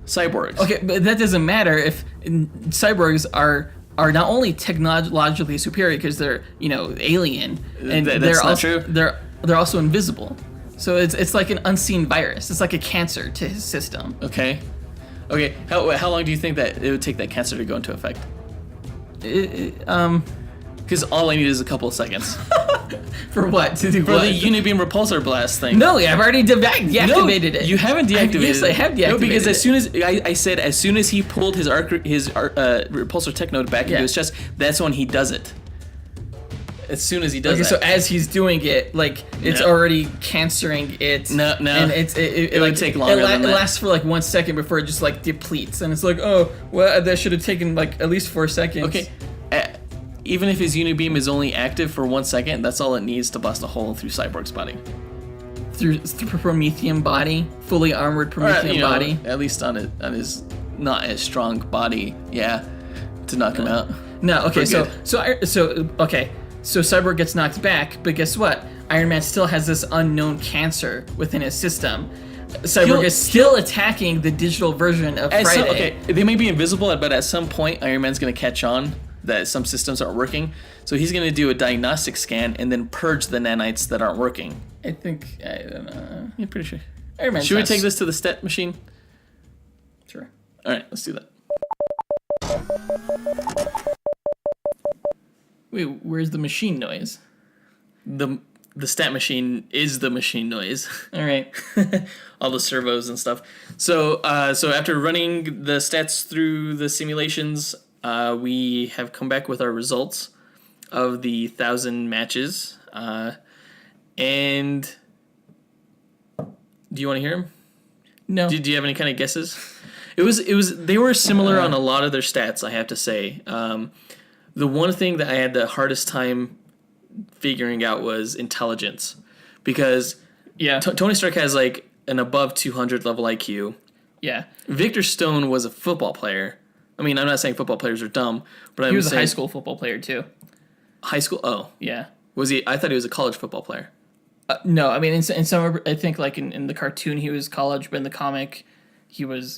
Cyborg's. Okay, but that doesn't matter if Cyborgs are not only technologically superior because they're alien, and they're also invisible. So it's like an unseen virus. It's like a cancer to his system. Okay. How long do you think that it would take that cancer to go into effect? Because all I need is a couple of seconds. For what? To do For what? the Unibeam Repulsor Blast thing. No, I've already deactivated it. You haven't deactivated Yes, it. I have deactivated No, because as it. soon as I said, as soon as he pulled his Repulsor Tech Node back into his chest, that's when he does it. As soon as he does Okay, that. so as he's doing it, like it's No. already cancering it. No. And it would take longer than It that. lasts for like 1 second before it just like depletes, and it's like, oh, well, that should have taken like at least 4 seconds. Okay. Even if his Unibeam is only active for 1 second, that's all it needs to blast a hole through Cyborg's body. Through Promethean body, fully armored Promethean body. At least on his not as strong body, yeah, to knock him out. No, okay, We're so Cyborg gets knocked back, but guess what? Iron Man still has this unknown cancer within his system. Cyborg is still attacking the digital version of Friday. They may be invisible, but at some point, Iron Man's going to catch on that some systems aren't working. So he's going to do a diagnostic scan and then purge the nanites that aren't working. I don't know. Yeah, pretty sure. Iron Man. Should we take this to the stat machine? Sure. All right, let's do that. Wait, where's the machine noise? The stat machine is the machine noise. All right. All the servos and stuff. So after running the stats through the simulations, we have come back with our results of the 1,000 matches. And do you want to hear them? No. Do you have any kind of guesses? They were similar on a lot of their stats, I have to say. The one thing that I had the hardest time figuring out was intelligence, because Tony Stark has like an above 200 level IQ. Yeah. Victor Stone was a football player. I mean, I'm not saying football players are dumb, but He was a high school football player too. High school? Oh, Yeah. was he? I thought he was a college football player. No, I mean in some, I think like in the cartoon he was college, but in the comic he was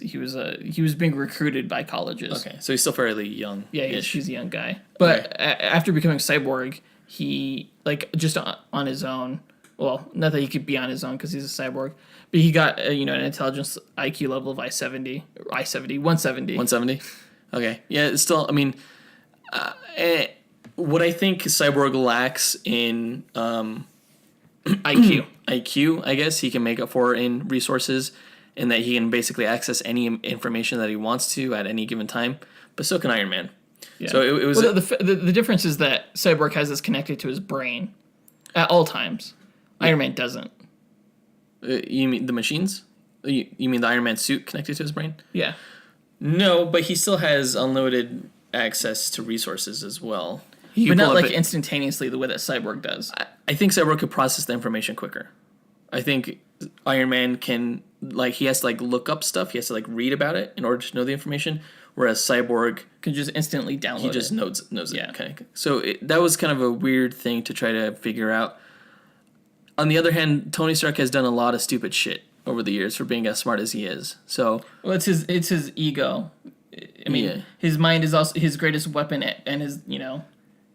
being recruited by colleges. Okay, so he's still fairly young. Yeah, he's a young guy. But after becoming Cyborg, he like just on his own. Well, not that he could be on his own because he's a cyborg, but he got an intelligence IQ level of 170. 170. Okay, yeah, it's still. I mean, what I think Cyborg lacks in IQ, I guess he can make up for in resources, and that he can basically access any information that he wants to at any given time. But so can Iron Man. Yeah. So it was the difference is that Cyborg has this connected to his brain at all times. Iron Man doesn't. You mean the machines? You mean the Iron Man suit connected to his brain? Yeah. No, but he still has unlimited access to resources as well. But not like instantaneously the way that Cyborg does. I think Cyborg could process the information quicker. I think Iron Man can, he has to look up stuff. He has to read about it in order to know the information. Whereas Cyborg can just instantly download it. He just knows it. Yeah. Kind of. So that was kind of a weird thing to try to figure out. On the other hand, Tony Stark has done a lot of stupid shit over the years for being as smart as he is. So it's his ego. I mean, his mind is also his greatest weapon and his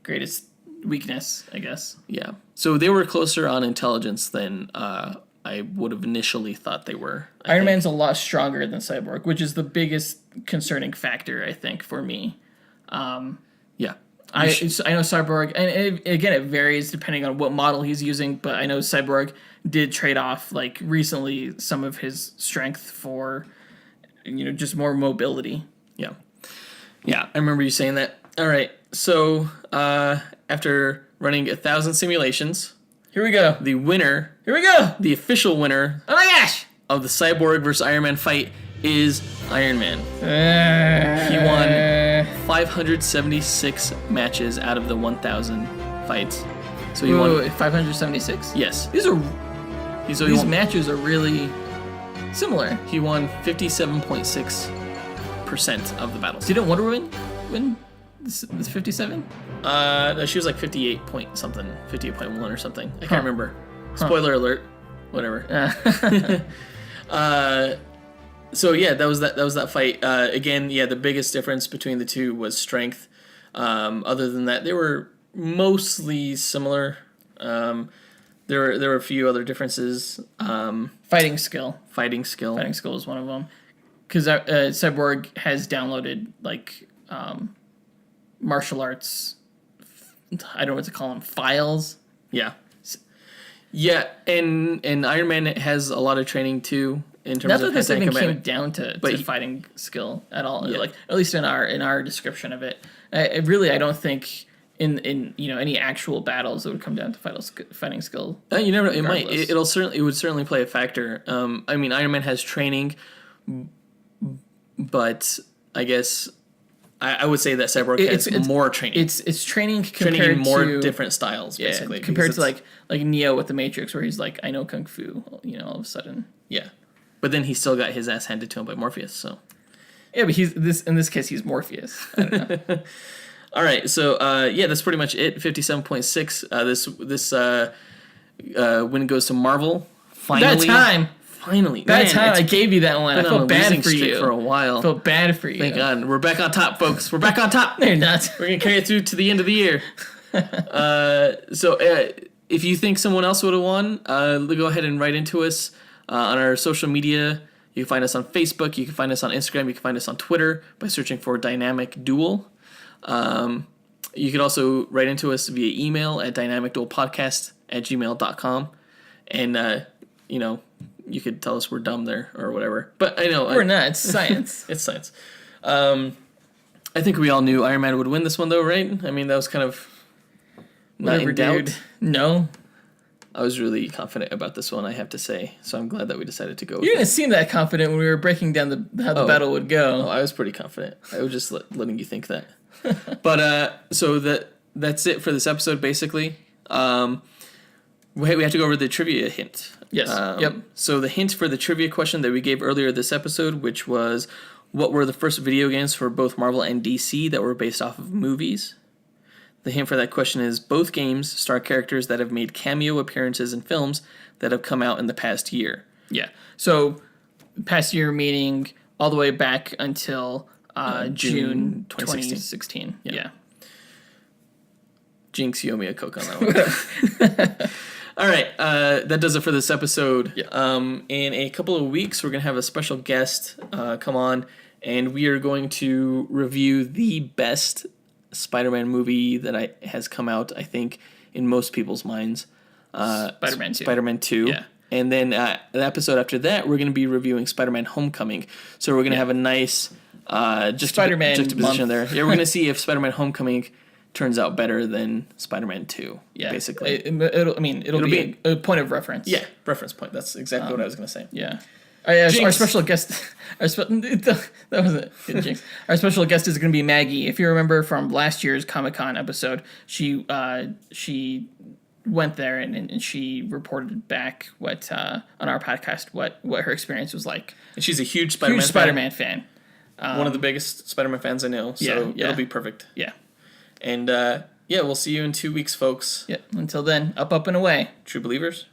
greatest weakness, I guess. Yeah. So they were closer on intelligence than I would have initially thought they were. Iron Man's a lot stronger than Cyborg, which is the biggest concerning factor, I think, for me. Yeah. I know Cyborg, and it varies depending on what model he's using, but I know Cyborg did trade off, recently, some of his strength for, just more mobility. Yeah. Yeah, I remember you saying that. All right, so after running 1,000 simulations... Here we go. The winner... Here we go! The official winner... Oh my gosh! ...of the Cyborg versus Iron Man fight is Iron Man. He won 576 matches out of the 1,000 fights. So he won... 576? Yes. These matches are really similar. He won 57.6% of the battles. Didn't Wonder Woman win this 57? She was 58 point something, 58.1 or something. I can't remember. Spoiler alert. Whatever. So yeah, that was that fight. Again, the biggest difference between the two was strength. Other than that, they were mostly similar. There were a few other differences. Fighting skill. Fighting skill is one of them. Because Cyborg has downloaded martial arts. I don't know what to call them. Files Yeah. Yeah, and Iron Man has a lot of training too in terms Not of that this hand-to-hand even combat. came down to fighting skill at all. Yeah. Like at least in our description of it, I don't think in any actual battles it would come down to fighting skill. You never know. It might. regardless. It would certainly play a factor. I mean, Iron Man has training, but I guess I would say that Cyborg has more training. It's training compared training in more to different styles, basically. compared to like Neo with the Matrix, where he's like, I know kung fu. All of a sudden. Yeah, but then he still got his ass handed to him by Morpheus. So yeah, but in this case he's Morpheus. I don't know. all right, so that's pretty much it. 57.6. This win goes to Marvel. Finally, Finally, that time I gave you that one. I felt bad for you for a while. I felt bad for you. Thank God, we're back on top, folks. We're back on top. No, you're not. We're gonna carry it through to the end of the year. So if you think someone else would have won, go ahead and write into us on our social media. You can find us on Facebook. You can find us on Instagram. You can find us on Twitter by searching for Dynamic Duel. You can also write into us via email at dynamicduelpodcast@gmail.com. And, you could tell us we're dumb there or whatever. But I know. We're not. It's science. It's science. I think we all knew Iron Man would win this one, though, right? I mean, that was kind of not Whatever, in doubt. dude. No. I was really confident about this one, I have to say. So I'm glad that we decided to go with You it. didn't seem that confident when we were breaking down how the battle would go. Oh, I was pretty confident. I was just letting you think that. But so that's it for this episode, basically. We have to go over the trivia hint. Yes. Yep. So the hint for the trivia question that we gave earlier this episode, which was, what were the first video games for both Marvel and DC that were based off of movies? The hint for that question is, both games star characters that have made cameo appearances in films that have come out in the past year. Yeah. So past year meaning all the way back until June 2016. Yeah. Jinx, you owe me a Coke on that one. All right, that does it for this episode. Yeah. In a couple of weeks, we're going to have a special guest come on, and we are going to review the best Spider-Man movie that has come out, I think, in most people's minds. Spider-Man 2. Spider-Man 2. Yeah. And then the episode after that, we're going to be reviewing Spider-Man Homecoming. So we're going to have a nice Spider-Man juxtaposition there. Yeah, we're going to see if Spider-Man Homecoming turns out better than Spider-Man 2, basically. It'll be a point of reference. Yeah, reference point. That's exactly what I was going to say. Yeah. Our special guest, that wasn't good, Jinx. Our special guest is going to be Maggie. If you remember from last year's Comic-Con episode, she went there and she reported back what on our podcast what her experience was like. And she's a huge Spider-Man fan. One of the biggest Spider-Man fans I know. So it'll be perfect. Yeah. And we'll see you in 2 weeks, folks. Yeah. Until then, up and away. True believers.